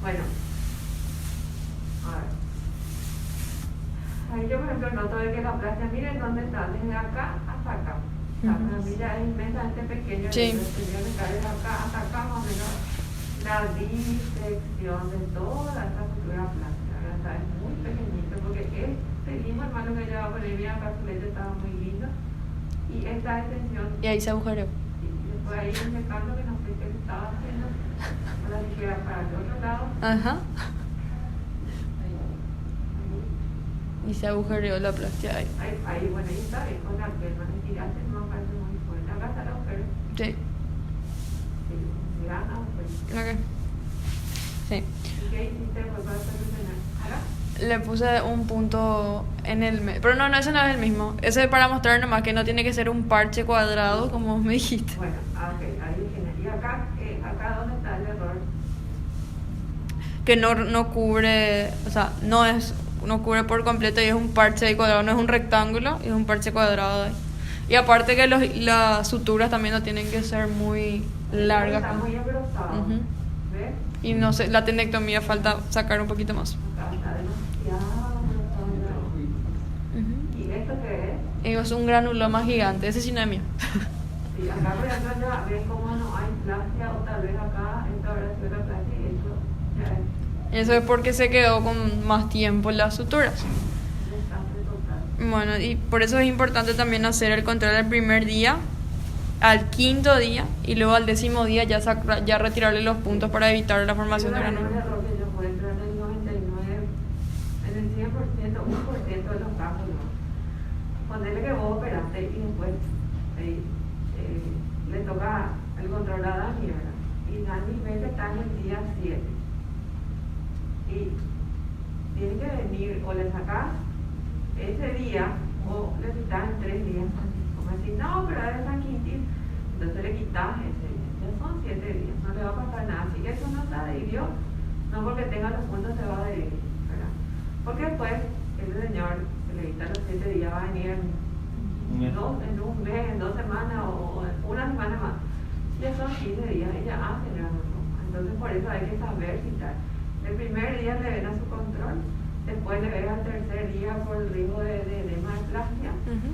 Speaker 2: Bueno. A ver. Ahí yo, por ejemplo, noto de que la playa, miren dónde está, desde acá hasta acá. O sea, para mí ya es inmensamente pequeño.
Speaker 1: Sí.
Speaker 2: Desde acá hasta acá, más o menos, la disección de toda la estructura plástica. O sea, es muy pequeñito, porque este limo, hermano, que llevaba por ahí, mira, acá su leche estaba muy lindo. Y esta extensión.
Speaker 1: Y ahí se agujereó.
Speaker 2: Y después ahí indicando que no sé qué estaba haciendo, con la tijera para el otro lado.
Speaker 1: Ajá.
Speaker 2: Ahí.
Speaker 1: Y se agujereó la plástica ahí.
Speaker 2: Ahí, bueno, ahí está, con la pierna, me tiraste, no me parece muy fuerte. Acá está el agujero.
Speaker 1: Sí.
Speaker 2: Sí, gran agujero.
Speaker 1: Ok. Sí.
Speaker 2: ¿Y qué hiciste pues, para solucionar? ¿Acá?
Speaker 1: Le puse un punto en el medio. Pero no, ese no es el mismo. Ese es para mostrar nomás que no tiene que ser un parche cuadrado, como me dijiste.
Speaker 2: Bueno, ok, ahí tiene. ¿Y acá dónde está el error?
Speaker 1: Que no cubre, o sea, no cubre por completo y es un parche ahí cuadrado, no es un rectángulo, es un parche cuadrado ahí. Y aparte que las suturas también no tienen que ser muy largas.
Speaker 2: Está muy engrosado.
Speaker 1: Ujú.
Speaker 2: ¿Ves?
Speaker 1: Y no sé, la tenectomía falta sacar un poquito más.
Speaker 2: Acá está demasiado engrosado.
Speaker 1: Ujú.
Speaker 2: ¿Y esto qué es?
Speaker 1: Y es un granuloma gigante, ese sí no es mío.
Speaker 2: Sí, acá por ejemplo ya ven cómo no hay plastia o tal vez acá esta hora se ve la plastia y eso ya es
Speaker 1: Eso es porque se quedó con más tiempo las suturas.
Speaker 2: un desastre total.
Speaker 1: Bueno, y por eso es importante también hacer el control el primer día, al quinto día y luego al 10º día ya retirarle los puntos para evitar la formación de
Speaker 2: Es un
Speaker 1: granulos.
Speaker 2: error que yo encuentro en el 99, en el 100%, 1% de los casos, ¿no? Ponele que vos operaste y después le toca el control a Dani, ¿verdad? Y Dani ve que está en el día 7. Y tiene que venir o le sacás ese día o le quitas en 3 días. Como decir, no, pero es San Quintín. Entonces le quitas ese día. Ya son 7 días, no le va a pasar nada. Si eso no se adhirió, no porque tenga los puntos se va a adherir, ¿verdad? Porque después ese señor que le quita los 7 días va a venir en un mes, en 2 semanas o una semana más. Ya son 15 días y ya hacen granuloma. Entonces por eso hay que saber citar. El primer día le ven a su control, después le ven al tercer día por el riesgo de edema de plastia.
Speaker 1: Ujú.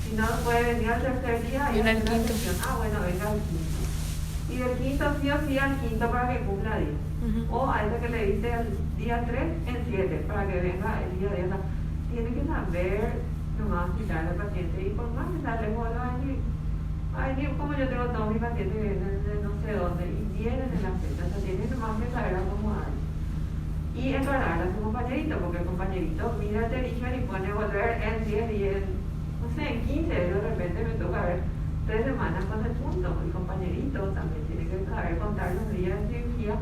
Speaker 2: Si no puede venir al tercer día,
Speaker 1: Y en el
Speaker 2: hacer la
Speaker 1: quinto.
Speaker 2: sesión. Bueno, venga al quinto. Y del quinto sí o sí al quinto para que cumpla 10.
Speaker 1: Ujú.
Speaker 2: O a ese que le diste al día 3 en 7 para que venga el día 10. O sea, tiene que saber nomás citar al paciente y por más que sea lejos va a venir, como yo tengo todos mis pacientes que vienen de no sé dónde y vienen en la fecha. O sea, tiene nomás que saber acomodar. Y encargar a su compañerito, porque el compañerito mira el origen y pone volver en 10 y no sé, en 15, de repente me toca ver 3 semanas con el punto. El compañerito también tiene que saber contar los días de cirugía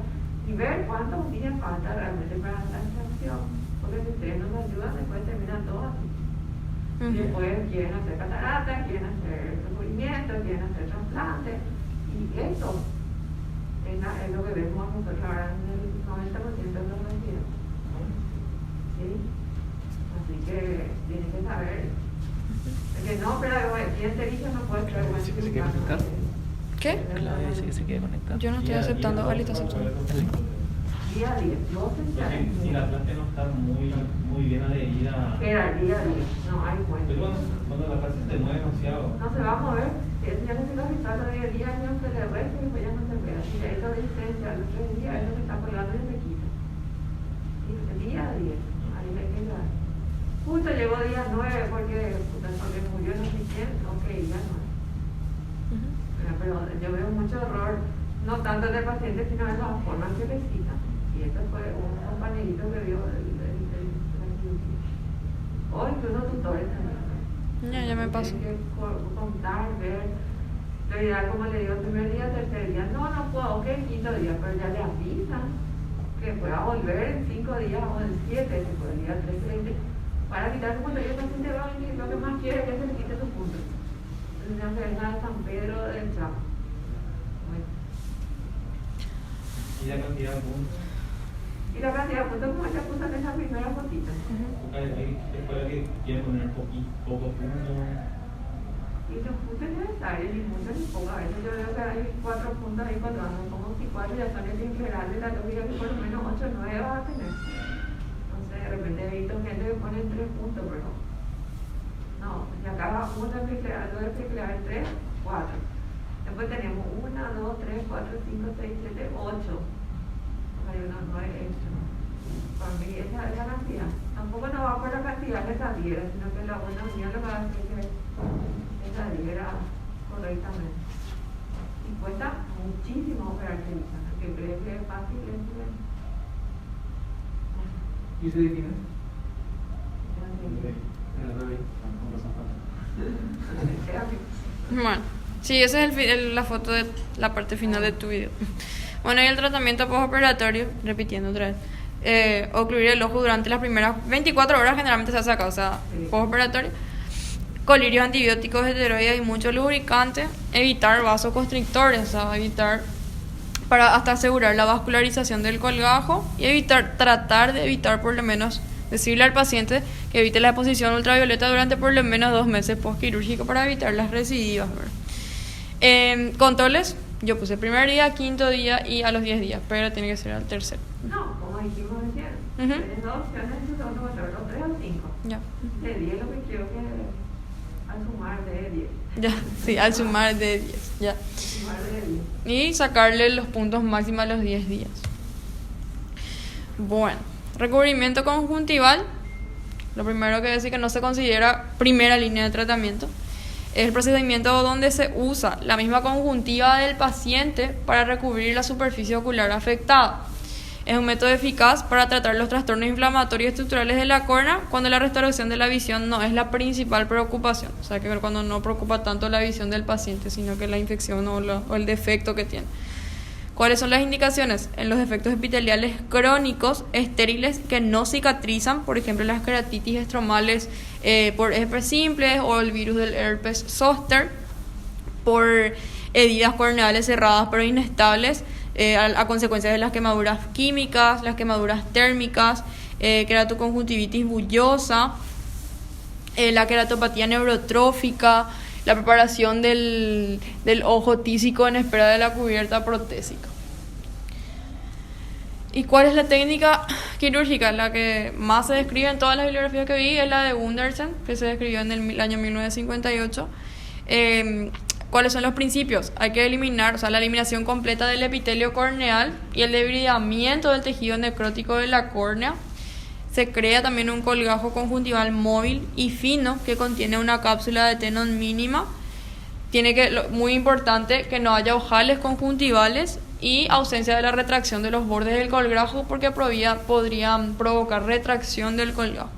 Speaker 2: y ver cuántos días falta realmente para la extracción, porque si ustedes nos ayudan, después terminan todos así. Y después quieren hacer cataratas, quieren hacer recubrimiento, quieren hacer trasplante, y eso es lo que vemos nosotros ahora en el 90% de los residentes. ¿Sí? Así que tienen que saber Porque no, pero quien te dice no puede estar igual.
Speaker 5: Dice que se quiere conectar.
Speaker 1: ¿Qué?
Speaker 5: Claudia dice que se quiere conectar.
Speaker 1: Yo no estoy aceptando. Ali está aceptando.
Speaker 2: Día a día. Yo
Speaker 4: Porque si la clase no está muy bien adherida.
Speaker 2: era día a día. No hay cuenta.
Speaker 4: Pero cuando la clase se mueve demasiado.
Speaker 2: No se va a mover. Si ese ya no se lo resultado de 10 años que le resta y después ya no se vea. Si le hizo resistencia a los 3 días, es lo que está colgando y se quita. Y día a día. Ahí le queda. Justo llegó día 9 porque murió no sé quién. Ok, ya no. Pero yo veo mucho error, no tanto del paciente, sino en las formas que le citan. Y esto fue un compañerito que vio la cirugía. O incluso tutores también.
Speaker 1: Ya me pasó.
Speaker 2: Tienen que contar, ver. La idea, como le digo, el primer día, tercer día, no puedo, ok, quinto día, pero ya le avisan que pueda volver en 5 días o en 7, si por el día 13, para quitarse cuando el paciente va y lo que más quiere es que se le quite su punto. La enfermedad de San Pedro del Chaco. Bueno.
Speaker 4: Y la cantidad de puntos.
Speaker 2: Y la cantidad de puntos, como ella puso en esa primera fotita.
Speaker 4: Hay escuelas que quieren poner pocos puntos.
Speaker 2: Y los puntos necesarios, ni muchos ni pocos. A veces yo veo que hay 4 puntos ahí cuando como si 4 ya son el integral de la lógica que por lo menos 8 o 9 vas a tener. Entonces, de repente he visto gente que pone 3 puntos, pero no, si acaba uno de nuclear, 2 de nuclear, 3, 4. Después tenemos 1, 2, 3, 4, 5, 6, 7, 8. Hay unos 9 extra. Para mí esa es la cantidad. Tampoco no va por la cantidad que saliera, sino que la buena mía lo que va a hacer que saliera correctamente. Y cuesta muchísimo operarse en esa, que creo que es fácil,
Speaker 3: ¿Y se define? En el revés.
Speaker 1: Bueno, sí, esa es la foto de la parte final de tu video. Bueno, y el tratamiento postoperatorio, repitiendo otra vez, ocluir el ojo durante las primeras 24 horas generalmente se hace acá, o sea, postoperatorio. Colirios antibióticos, esteroides y mucho lubricante. Evitar vasoconstrictores, o sea, evitar para hasta asegurar la vascularización del colgajo y tratar de evitar por lo menos, decirle al paciente que evite la exposición ultravioleta durante por lo menos 2 meses postquirúrgico para evitar las recidivas, ¿verdad? Controles, yo puse el primer día, quinto día y a los 10 días, pero tiene que ser al tercero.
Speaker 2: No, como dijimos recién, tienes 2 opciones, tú vas a hacer los 3 o 5.
Speaker 1: Ya.
Speaker 2: De 10 lo que quiero que al sumar de 10.
Speaker 1: Ya, sí, al sumar de 10, ya.
Speaker 2: Sumar de 10.
Speaker 1: Y sacarle los puntos máximos a los 10 días. Bueno, recubrimiento conjuntival. Lo primero que decir que no se considera primera línea de tratamiento. Es el procedimiento donde se usa la misma conjuntiva del paciente para recubrir la superficie ocular afectada. Es un método eficaz para tratar los trastornos inflamatorios estructurales de la córnea cuando la restauración de la visión no es la principal preocupación. O sea, que cuando no preocupa tanto la visión del paciente, sino que la infección o el defecto que tiene. ¿Cuáles son las indicaciones? En los defectos epiteliales crónicos, estériles, que no cicatrizan, por ejemplo, las queratitis estromales por herpes simples o el virus del herpes zóster, por heridas corneales cerradas pero inestables, a consecuencia de las quemaduras químicas, las quemaduras térmicas, queratoconjuntivitis bullosa, la queratopatía neurotrófica, la preparación del ojo tísico en espera de la cubierta protésica. ¿Y cuál es la técnica quirúrgica? La que más se describe en todas las bibliografías que vi es la de Gundersen, que se describió en el año 1958. ¿Cuáles son los principios? Hay que eliminar, o sea, la eliminación completa del epitelio corneal y el debridamiento del tejido necrótico de la córnea. Se crea también un colgajo conjuntival móvil y fino que contiene una cápsula de Tenon mínima. Muy importante que no haya ojales conjuntivales y ausencia de la retracción de los bordes del colgajo porque podrían provocar retracción del colgajo.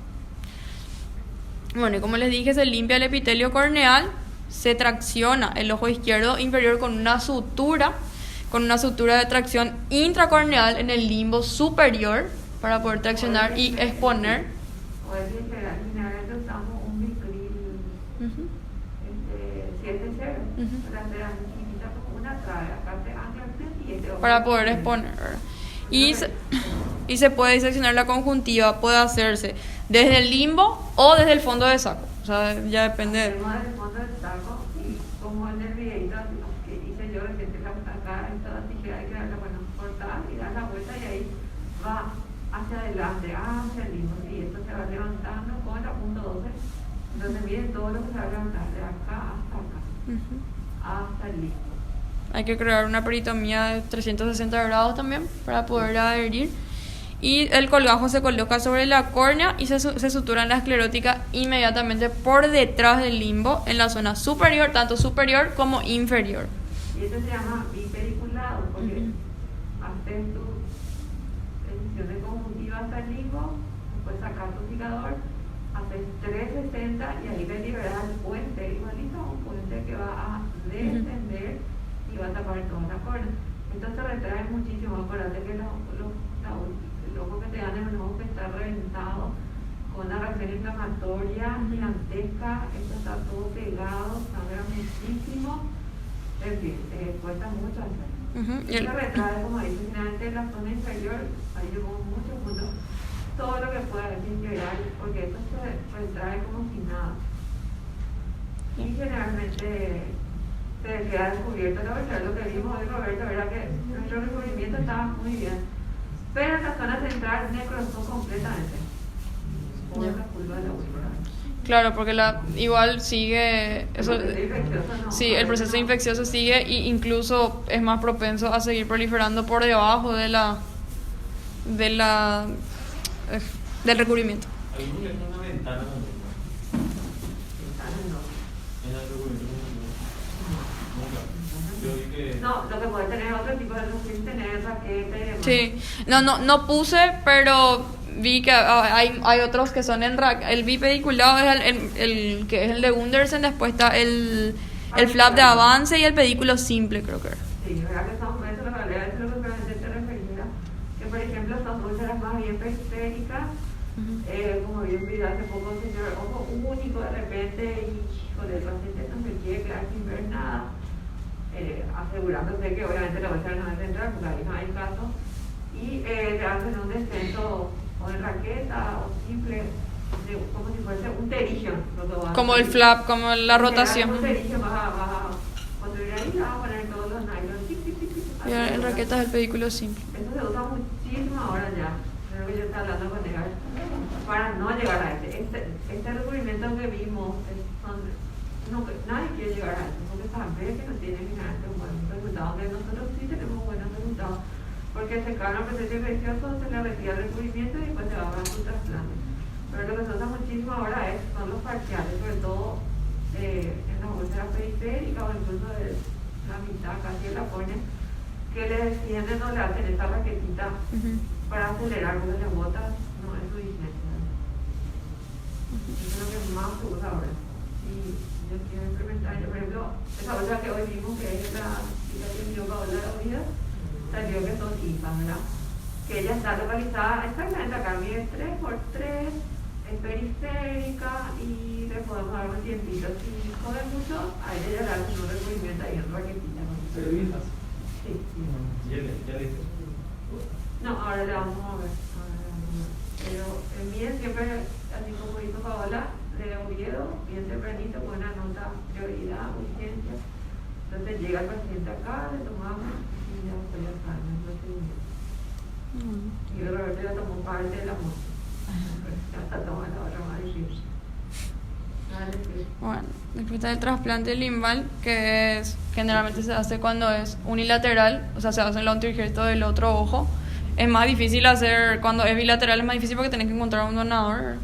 Speaker 1: Bueno, y como les dije, se limpia el epitelio corneal, se tracciona el ojo izquierdo inferior con una sutura de tracción intracorneal en el limbo superior para poder traccionar y exponer.
Speaker 2: O es generalmente usamos un bicril 7-0 para hacer así chiquita como una trave, acá se ancla el 7
Speaker 1: para poder exponer, ¿verdad? Y se puede diseccionar la conjuntiva, puede hacerse desde el limbo o desde el fondo de saco. O sea, ya depende.
Speaker 2: Hacemos el fondo del saco y como en el videito que hice yo recién, acá esta tijera hay que darla, bueno, cortar y dar la vuelta y ahí va hacia adelante, hacia el limbo, y esto se va levantando con la punto 12. Entonces miren todo lo que se va a levantar de acá hasta acá, hasta el limbo.
Speaker 1: Hay que crear una peritomía de 360 grados también para poder adherir. Y el colgajo se coloca sobre la córnea y se sutura en la esclerótica inmediatamente por detrás del limbo, en la zona superior, tanto superior como inferior.
Speaker 2: Y esto se llama bipediculado, porque haces tu edición de conjuntiva hasta el limbo, después sacas tu fijador, haces 360 y ahí le liberas el puente, igualito a un puente que va a descender y va a tapar toda la córnea. Entonces retrae muchísimo, acuérdate que el ojo que te dan es un ojo que está reventado con una reacción inflamatoria gigantesca, esto está todo pegado, sangra muchísimo, en fin, cuesta mucho hacer. Y se retrae, como dice, finalmente en la zona inferior, ahí llevamos muchos puntos, todo lo que pueda integrar, porque esto se retrae como si nada. Y generalmente se queda descubierto la verdad, lo que vimos hoy, Roberto, era que nuestro recubrimiento estaba muy bien. Pero en la zona central necrosó completamente. Por la curva de la úlcera.
Speaker 1: Claro, porque igual sigue eso,
Speaker 2: El proceso infeccioso no.
Speaker 1: sí, el proceso infeccioso sigue e incluso es más propenso a seguir proliferando por debajo del recubrimiento.
Speaker 4: ¿Alguno le una ventana también? ¿En el recubrimiento? Nunca. Yo vi que...
Speaker 2: No, lo que puede tener otro tipo de recubrimiento, tener raqueta y demás.
Speaker 1: Sí, no puse, pero vi que hay otros que son el bipediculado es el que es el de Gundersen, después está el flap de avance y el pedículo simple, creo que era.
Speaker 2: Sí, verdad que son, eso lo que realmente te refería, que por ejemplo son úlceras más bien periféricas, como bien vi hace poco un señor, ojo único de repente, y con el paciente no se quiere quedar sin ver nada, asegurándose que obviamente la úlcera no va a entrar, porque ahí no hay caso, y le hacen un descenso o en raqueta o simple, como si fuese un terigio.
Speaker 1: Como el flap, como la rotación.
Speaker 2: Un terigio vas a construir ahí, vas a poner todos los nylon.
Speaker 1: Y en raquetas el pedículo simple.
Speaker 2: Eso se usa muchísimo ahora ya. Creo que yo estaba hablando con Edgar. Para no llegar a este recubrimiento que vimos, nadie quiere llegar a eso, porque sabe que no tiene generalmente un buen resultado, que nosotros sí tenemos buenos resultados, porque se cae el proceso infeccioso, se le retira el recubrimiento y después se va a su trasplante. Pero lo que se usa muchísimo ahora son los parciales, sobre todo en las úlceras periféricas o incluso de la mitad casi de la córnea, que le descienden o le hacen esa raquetita para acelerar, porque las botas no es suficiente. Eso es lo que más se usa ahora. Y yo quiero implementar, por ejemplo, esa otra que hoy vimos, que es la que dio Paola de la vida, salió que son IFA, ¿verdad? Que ella está localizada exactamente acá, mide 3x3, es periférica y le podemos dar un tiempito. Si jode mucho, a ella ya le hacen un recubrimiento ahí en raquetita.
Speaker 4: ¿Revisas?
Speaker 2: Sí.
Speaker 4: ¿Ya le hice?
Speaker 2: No, ahora le vamos a ver. Pero el mío siempre, así como hizo Paola, de Oviedo, bien tempranito, con una nota prioridad, urgencia. Entonces llega el paciente acá, le tomamos y ya después ya sale, no sé. Y Roberto ya tomó parte de la moto. Ya está tomando otra más difícil.
Speaker 1: Bueno, después está el trasplante limbal, que generalmente se hace cuando es unilateral, o sea, se hace en la injerto del otro ojo. Es más difícil hacer, cuando es bilateral es más difícil porque tenés que encontrar un donador.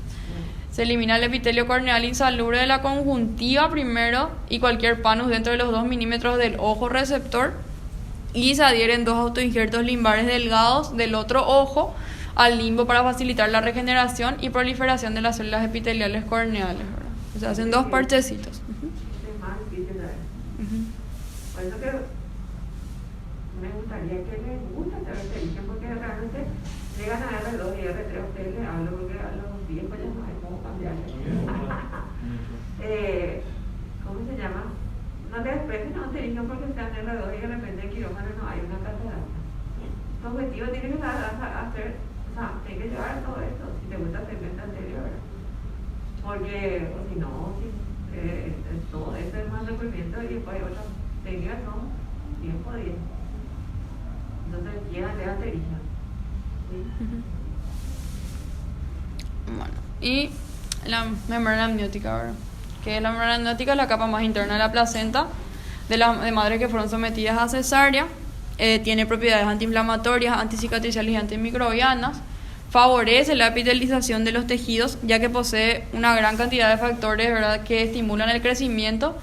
Speaker 1: Se elimina el epitelio corneal insalubre de la conjuntiva primero y cualquier panus dentro de los 2 milímetros del ojo receptor, y se adhieren 2 autoinjertos limbares delgados del otro ojo al limbo para facilitar la regeneración y proliferación de las células epiteliales corneales, ¿verdad? O sea, hacen 2 parchecitos.
Speaker 2: Es más difícil de ver. Por eso que me gustaría que les guste esta referencia, porque realmente llegan a R2 y R3, a ustedes les hablo, porque a los viejos ya no hay cómo cambiarle. ¿Cómo se llama? No les expresen a un terigio porque sean R2 y de repente en quirófano no hay una catarata. Tu objetivo tiene que hacer, o sea, tiene que llevar todo esto. Si te gusta hacer venta anterior, Porque, o si no, todo eso es más recubrimiento y después hay otras técnicas, ¿no? Bien jodidas. Entonces, le aterija. ¿Sí?
Speaker 1: Bueno, y la membrana amniótica, ¿verdad? Que la membrana amniótica es la capa más interna de la placenta de madres que fueron sometidas a cesárea. Tiene propiedades antiinflamatorias, anticicatriciales y antimicrobianas. Favorece la epitelización de los tejidos, ya que posee una gran cantidad de factores, ¿verdad?, que estimulan el crecimiento,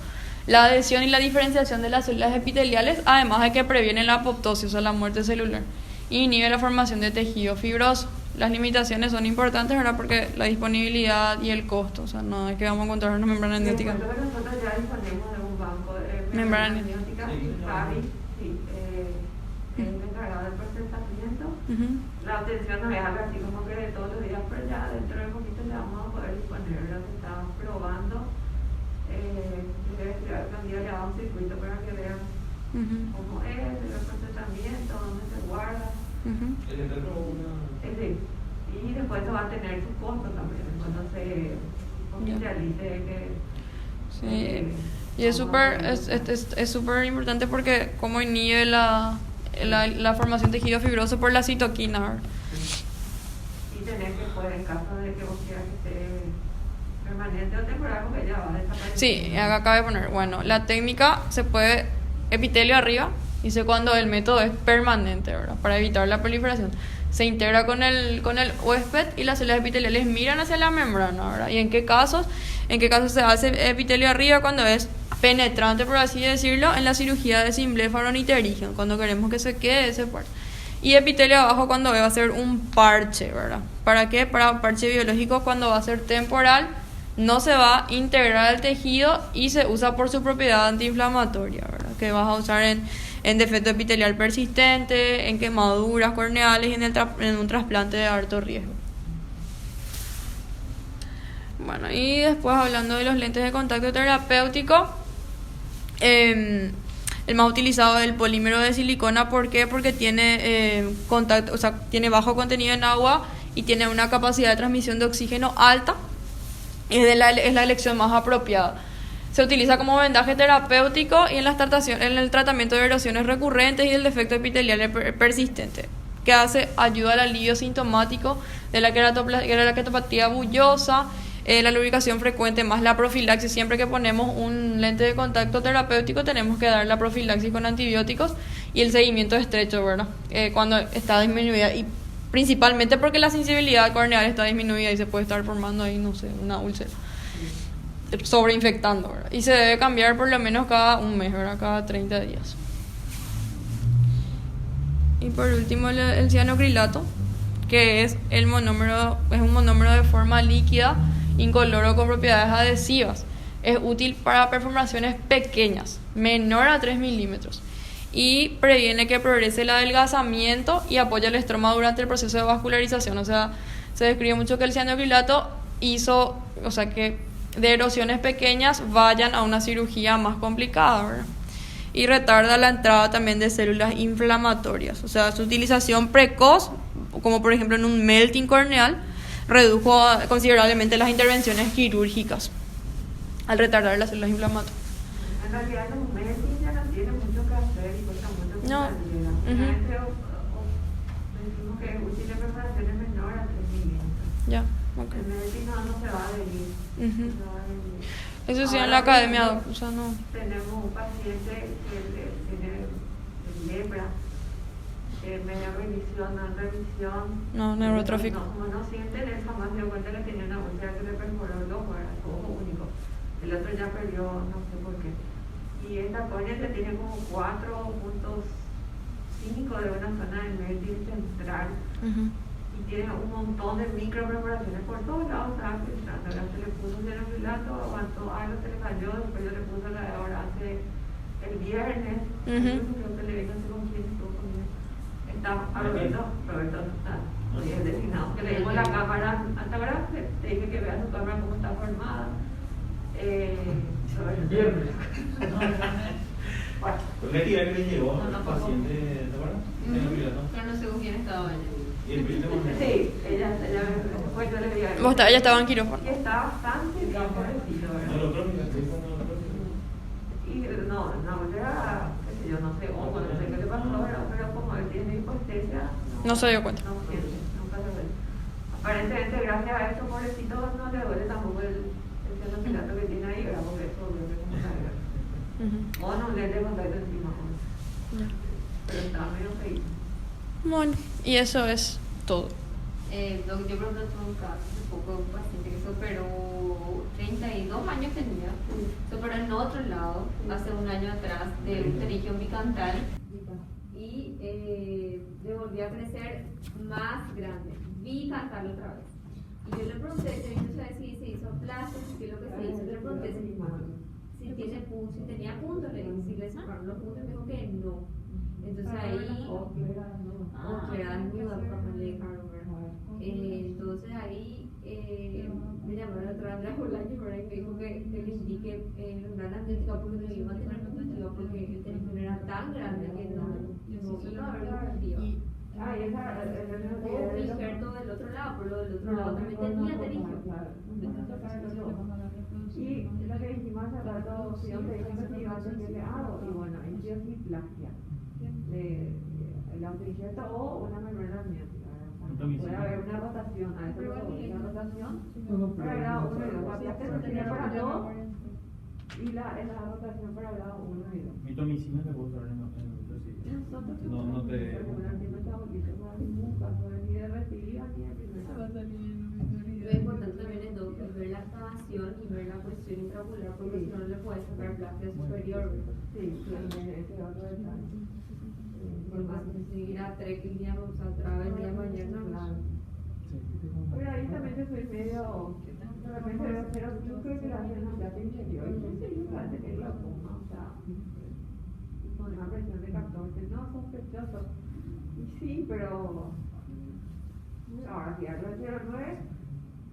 Speaker 1: la adhesión y la diferenciación de las células epiteliales, además de que previene la apoptosis, o sea, la muerte celular, y inhibe la formación de tejido fibroso. Las limitaciones son importantes, ¿verdad?, porque la disponibilidad y el costo, o sea, no es que vamos a encontrar una membrana amniótica.
Speaker 2: Nosotros ya disponemos de un banco de
Speaker 1: Membrana
Speaker 2: amniótica, Fabi, sí, es el encargado del procesamiento. La obtención no es algo así como que de todos los días, pero ya dentro de poquito le vamos a poder disponer. Lo que estamos probando, algún día le damos un circuito para que vean cómo es el procesamiento, dónde se guarda. Y después eso va a tener su costo también cuando se oficialice que...
Speaker 1: Sí, y es súper importante porque como inhibe la formación de tejido fibroso por la citoquina, ¿verdad?
Speaker 2: Y tener que, pues, en caso de que vos quieras que esté permanente o temporal, porque ya va a desaparecer.
Speaker 1: Sí, acá acabo de poner, bueno, la técnica se puede epitelio arriba, dice cuando el método es permanente, ¿verdad?, para evitar la proliferación. Se integra con el huésped y las células epiteliales miran hacia la membrana, ¿verdad? ¿Y en qué casos? En qué casos se hace epitelio arriba cuando es penetrante, por así decirlo, en la cirugía de cimbléfaro-niterígeno, cuando queremos que se quede ese parte. Y epitelio abajo cuando va a ser un parche, ¿verdad? ¿Para qué? Para un parche biológico cuando va a ser temporal, no se va a integrar al tejido y se usa por su propiedad antiinflamatoria, ¿verdad? Que vas a usar en defecto epitelial persistente, en quemaduras corneales y en un trasplante de alto riesgo. Bueno, y después hablando de los lentes de contacto terapéutico, el más utilizado es el polímero de silicona. ¿Por qué? Porque tiene contacto, o sea, tiene bajo contenido en agua y tiene una capacidad de transmisión de oxígeno alta. Es la elección más apropiada. Se utiliza como vendaje terapéutico y en el tratamiento de erosiones recurrentes y el defecto epitelial persistente, que ayuda al alivio sintomático de la queratopatía bullosa, la lubricación frecuente más la profilaxis. Siempre que ponemos un lente de contacto terapéutico tenemos que dar la profilaxis con antibióticos y el seguimiento estrecho, ¿verdad? Cuando está disminuida, y principalmente porque la sensibilidad corneal está disminuida y se puede estar formando ahí, no sé, una úlcera, sobreinfectando, ¿verdad? Y se debe cambiar por lo menos cada un mes, ¿verdad?, cada 30 días. Y por último el cianocrilato, que es un monómero de forma líquida, incoloro, con propiedades adhesivas. Es útil para perforaciones pequeñas, menor a 3 milímetros, y previene que progrese el adelgazamiento y apoya el estroma durante el proceso de vascularización. O sea, se describe mucho que el cianocrilato que de erosiones pequeñas vayan a una cirugía más complicada, ¿verdad? Y retarda la entrada también de células inflamatorias. O sea, su utilización precoz, como por ejemplo en un melting corneal, redujo considerablemente las intervenciones quirúrgicas al retardar las células inflamatorias.
Speaker 2: En realidad los melting ya no tiene mucho que hacer y cuesta mucho.
Speaker 1: No.
Speaker 2: Decimos que es útil en preparaciones menores a 3 milímetros.
Speaker 1: Ya, ok.
Speaker 2: El melting no se va a adherir.
Speaker 1: Eso sí, en la academia, o sea, no.
Speaker 2: Tenemos un paciente que tiene lepra, media revisión, no en revisión.
Speaker 1: No, neurotrófico.
Speaker 2: Como no siente, él jamás dio cuenta que tenía una úlcera que le perforó el ojo, era su ojo único. El otro ya perdió, no sé por qué. Y esta cornea tiene como 4.5 de una zona del medio central. Y tiene un montón de microperforaciones por todos lados, estaba filtrando. Se le puso cianocrilato, aguantó algo, se le cayó, después yo le puse la de ahora hace el viernes. Creo que le dije así con quién estuvo conmigo. Está Roberto está bien designado. Que le dimos la cámara, hasta ahora te dije que veas su cámara cómo está formada.
Speaker 3: Viernes.
Speaker 4: ¿Por qué tira que le llegó al paciente, ¿te acuerdas?
Speaker 6: Pero no sé con quién estaba ella.
Speaker 4: Y el bill de moneda.
Speaker 2: Sí, ella después yo le dije a
Speaker 1: Vos ella estaba en quirófano.
Speaker 2: y está bastante bien pobrecito,
Speaker 4: No,
Speaker 2: ¿verdad?
Speaker 4: el otro, mira, estoy con el otro.
Speaker 2: Y no, ya, qué sé yo, no sé, no sé qué le pasó, ¿verdad? Pero como él tiene hipostesia,
Speaker 1: No se dio cuenta.
Speaker 2: no siente, nunca le duele. Aparentemente, gracias a eso, pobrecito, no le duele tampoco el cianofilato que tiene ahí, ¿verdad? Porque eso duele como una guerra. O no le de contacto encima, ¿no? Pero está medio feíto.
Speaker 1: Bueno, y eso es todo.
Speaker 6: Yo pregunté un caso hace poco, un paciente que se operó, 32 años tenía, se operó en otro lado, hace un año atrás, de un pterígio bicantal, y le volvió a crecer más grande, bicantal otra vez. Y yo le pregunté, no sabía si se hizo plasma, qué es lo que se hizo, le pregunté si tenía puntos, le dije, si le sacaron los puntos, me dijo que no. Entonces ahí, entonces ahí me llamaron otra vez la ambulancia y me dijo que le indique una analítica porque no iba a tener contacto porque el teléfono era tan grande que no iba a haber objetivo.
Speaker 2: Y esa
Speaker 6: O injerto del otro lado, pero del otro lado también tenía teléfono.
Speaker 2: Y lo que dijimos hace rato, si donde dijimos que iba a hacer que le hago, y bueno, es bioplastia. El autoinjerto o una membrana amniótica. Puede haber una rotación, a eso lo que una rotación para grado 1 y 2. La plastia se tiene para 2 y la rotación para grado 1 y 2.
Speaker 4: Mitomicina te puedo usar en otro sitio.
Speaker 2: Nosotros
Speaker 4: No te...
Speaker 2: regular tiene metabolito para ningún caso ni de recidiva ni de primera.
Speaker 6: Lo importante también es ver la excavación y ver la cuestión intraocular, porque si no, no le puedes sacar plastia superior.
Speaker 2: Sí, ese otro detalle.
Speaker 6: Por más que seguir a 3 días, o sea, otra vez el día de mañana.
Speaker 2: Claro. Pero ahí también yo soy medio, de repente veo, pero yo creo que la hacen una plata inferior. Y no sé, yo voy a tener la coma, o sea, con una presión de 14, no, sospechoso. Y sí, pero ahora si algo de 0,9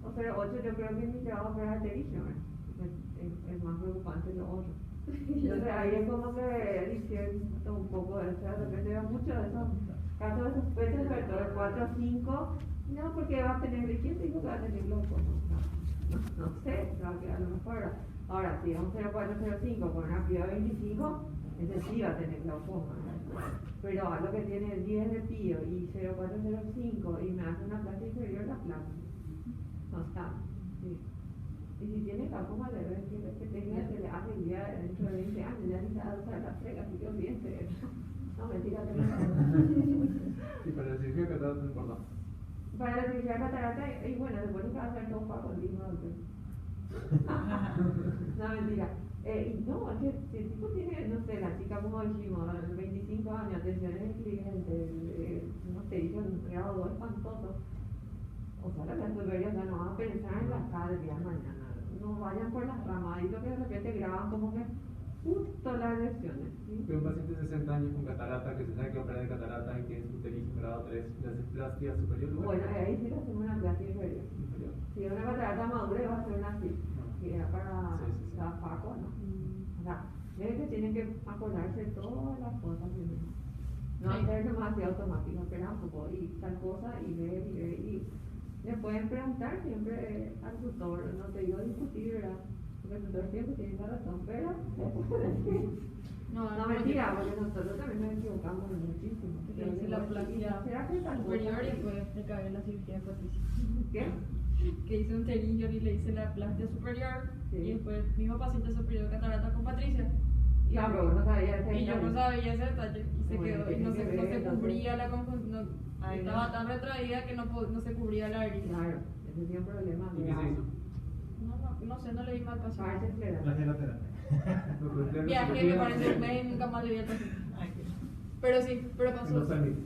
Speaker 2: o 0,8 yo creo que ni te va a operar pterígio, es más preocupante lo otro. Entonces ahí es como que diciendo un poco de eso, de repente veo mucho de esos casos de sospecha, sobre todo el 4 o 5, no, porque va a tener, ¿quién te dijo que va a tener glaucoma? No sé, se va a quedar a lo mejor. Ahora, si es un 0,405 con una PIO de 25, ese sí va a tener glaucoma. Pero a lo que tiene 10 de PIO y 0,405 y me hace una placa inferior, la placa no está. Sí. Y si tiene glaucoma, le debe decir que tenga que le hace el día dentro de 20 años, ya ni se va a usar la frega, así que olvídense. No, mentira, que no.
Speaker 3: Y para decir que catarata no importa.
Speaker 2: Para la cirugía de catarata, y bueno, después nunca va a hacer todo para continuo. No, mentira. No, es que si el tipo tiene, no sé, la chica como dijimos, 25 años, atención en el cliente, no sé, hizo un grado 2 espantoso. O sea, la superior, no van a pensar en la cara el día de mañana. No vayan por las ramas, y lo que de repente graban como que justo las lesiones. ¿Sí?
Speaker 3: Pero un paciente de 60 años con catarata, que se sabe que opera de catarata y que es un pterígio grado 3, ¿le hace plastia superior?
Speaker 2: Bueno, ahí sí le hacemos una plastia inferior.
Speaker 3: Inferior.
Speaker 2: Si es una catarata madura, va a ser una así, que era para la faco, ¿no? O sea, es que tienen que acordarse de todas las cosas primero. No hacer demasiado automático, esperar un poco y tal cosa y ver y le pueden preguntar siempre al tutor, no te digo discutir, ¿verdad? Porque el tutor siempre tiene la razón, pero no mentira, porque nosotros también nos equivocamos muchísimo.
Speaker 7: Que hice la plastia
Speaker 2: ¿Será que tal
Speaker 7: superior
Speaker 2: cosa?
Speaker 7: y después me cagué en la cirugía de Patricia.
Speaker 2: ¿Qué?
Speaker 7: Que hice un pterígio y le hice la plastia superior
Speaker 2: Sí.
Speaker 7: y después mismo paciente superior de catarata con Patricia. Y,
Speaker 2: Ya, pero no sabía ese
Speaker 7: y yo no
Speaker 2: detalle.
Speaker 7: sabía ese detalle y se
Speaker 2: Bueno,
Speaker 7: quedó y no
Speaker 2: tiene que
Speaker 7: se
Speaker 2: ver, entonces.
Speaker 7: cubría la conjunción.
Speaker 2: Ay,
Speaker 7: Estaba
Speaker 2: no.
Speaker 7: tan retraída que no se cubría la herida.
Speaker 2: Claro, ese sí es un problema.
Speaker 3: ¿Y qué se hizo?
Speaker 7: No sé, no le di mal paso.
Speaker 2: Parche escleral.
Speaker 4: Plastia lateral.
Speaker 3: No, pero usted no
Speaker 7: Viajé,
Speaker 3: se
Speaker 7: me
Speaker 3: confía.
Speaker 7: pareció un mes y nunca más le vi al paciente. Pero sí, pero pasó.
Speaker 3: No permite.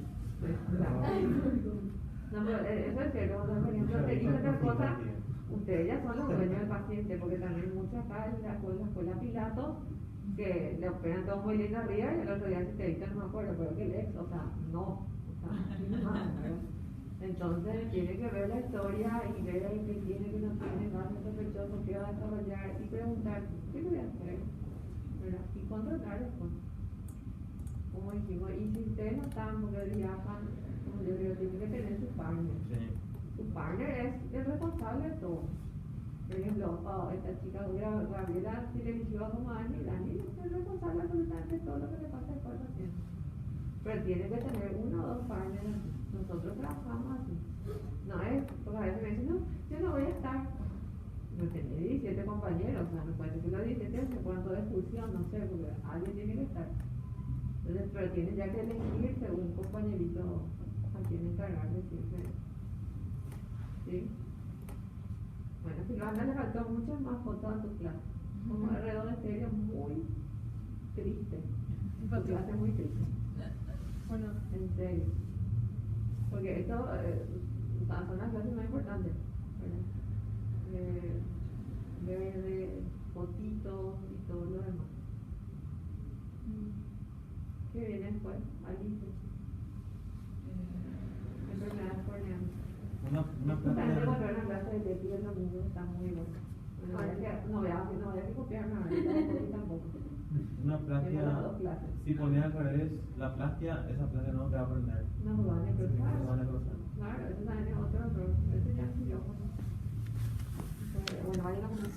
Speaker 2: No, pero eso es cierto, cuando por ejemplo te dicen otra cosa, ustedes ya son los dueños del paciente, porque también muchos acá en la escuela Pilato, que le operan todo muy lindo arriba y el otro día si te dicen, no me acuerdo, pero que el ex, o sea, no, o sea, así nomás, ¿verdad? Entonces tiene que ver la historia y ver qué tiene, qué no tiene, va a ser sospechoso, qué va a desarrollar y preguntar, ¿qué le voy a hacer? ¿Verdad? Y controlar después. Como dijimos, y si ustedes no están porque viajan, yo creo que tiene que tener su partner.
Speaker 4: Sí.
Speaker 2: Su partner es el responsable de todo. Por ejemplo, esta chica Gabriela, si le eligió como Dani, Dani es el responsable absolutamente de todo lo que le pasa después del paciente. Pero tiene que tener uno o dos partners así. Nosotros trabajamos así. No es, porque a veces me dicen, no, yo no voy a estar. No tenía 17 compañeros, o sea, no puede ser que los 17 se puedan toda excursión, no sé, porque alguien tiene que estar. Entonces, pero tienen ya que elegirse un compañerito a quien encargarle siempre. ¿Sí? Bueno, si lo andas, le faltó muchas más fotos a tu clase. Como alrededor de serio, muy triste. Tu clase muy triste.
Speaker 7: Bueno,
Speaker 2: En serio. Porque esto son las clases más importantes. De fotitos y todo lo demás. ¿Qué viene después? Alice. Enfermedades córneas.
Speaker 4: Una
Speaker 2: También
Speaker 4: platia,
Speaker 2: volver a una clase de ética del domingo está muy bueno. No voy a copiarme ahora, tampoco.
Speaker 4: una
Speaker 2: Tengo las
Speaker 4: platia,
Speaker 2: dos clases.
Speaker 4: si pones al revés la plastia, esa platia no te va a aprender.
Speaker 2: No van a cruzar.
Speaker 4: No van a cruzar.
Speaker 2: Claro, eso también es otro error. Eso ya es yo. Bueno, vayan a comer.